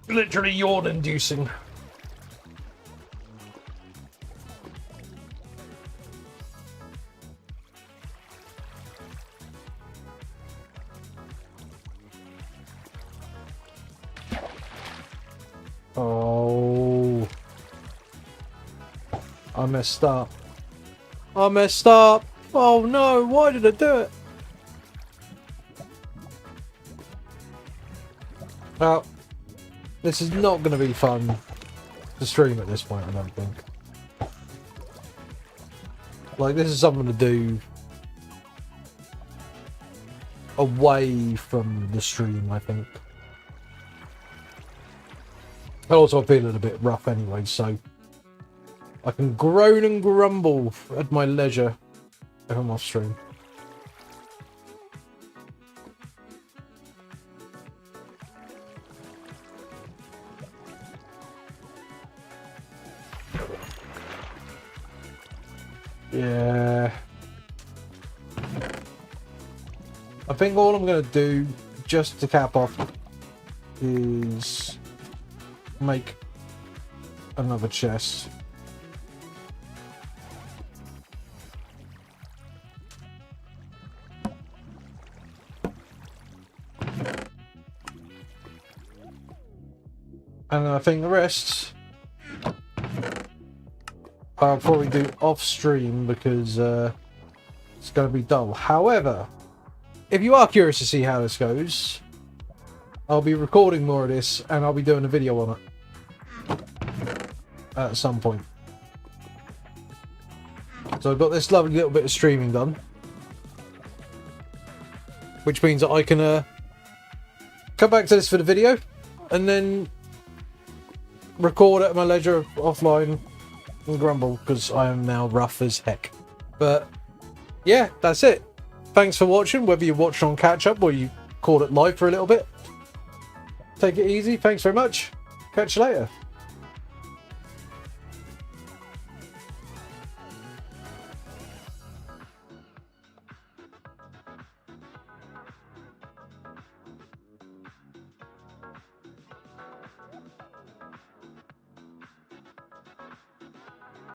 Literally yawn inducing. Oh, I messed up. I messed up. Oh no, why did I do it? Well, this is not going to be fun to stream at this point, I don't think. Like, this is something to do away from the stream, I think. And also, I'm feeling a bit rough anyway, so I can groan and grumble at my leisure if I'm off stream. Yeah. I think all I'm going to do, just to cap off, is make another chest. And I think the rest I'll probably do off stream because it's going to be dull. However, if you are curious to see how this goes, I'll be recording more of this and I'll be doing a video on it at some point. So I've got this lovely little bit of streaming done, which means that I can come back to this for the video and then record at my leisure offline and grumble because I am now rough as heck. But yeah, that's it. Thanks for watching, whether you watched on catch up or you caught it live for a little bit. Take it easy. Thanks very much. Catch you later.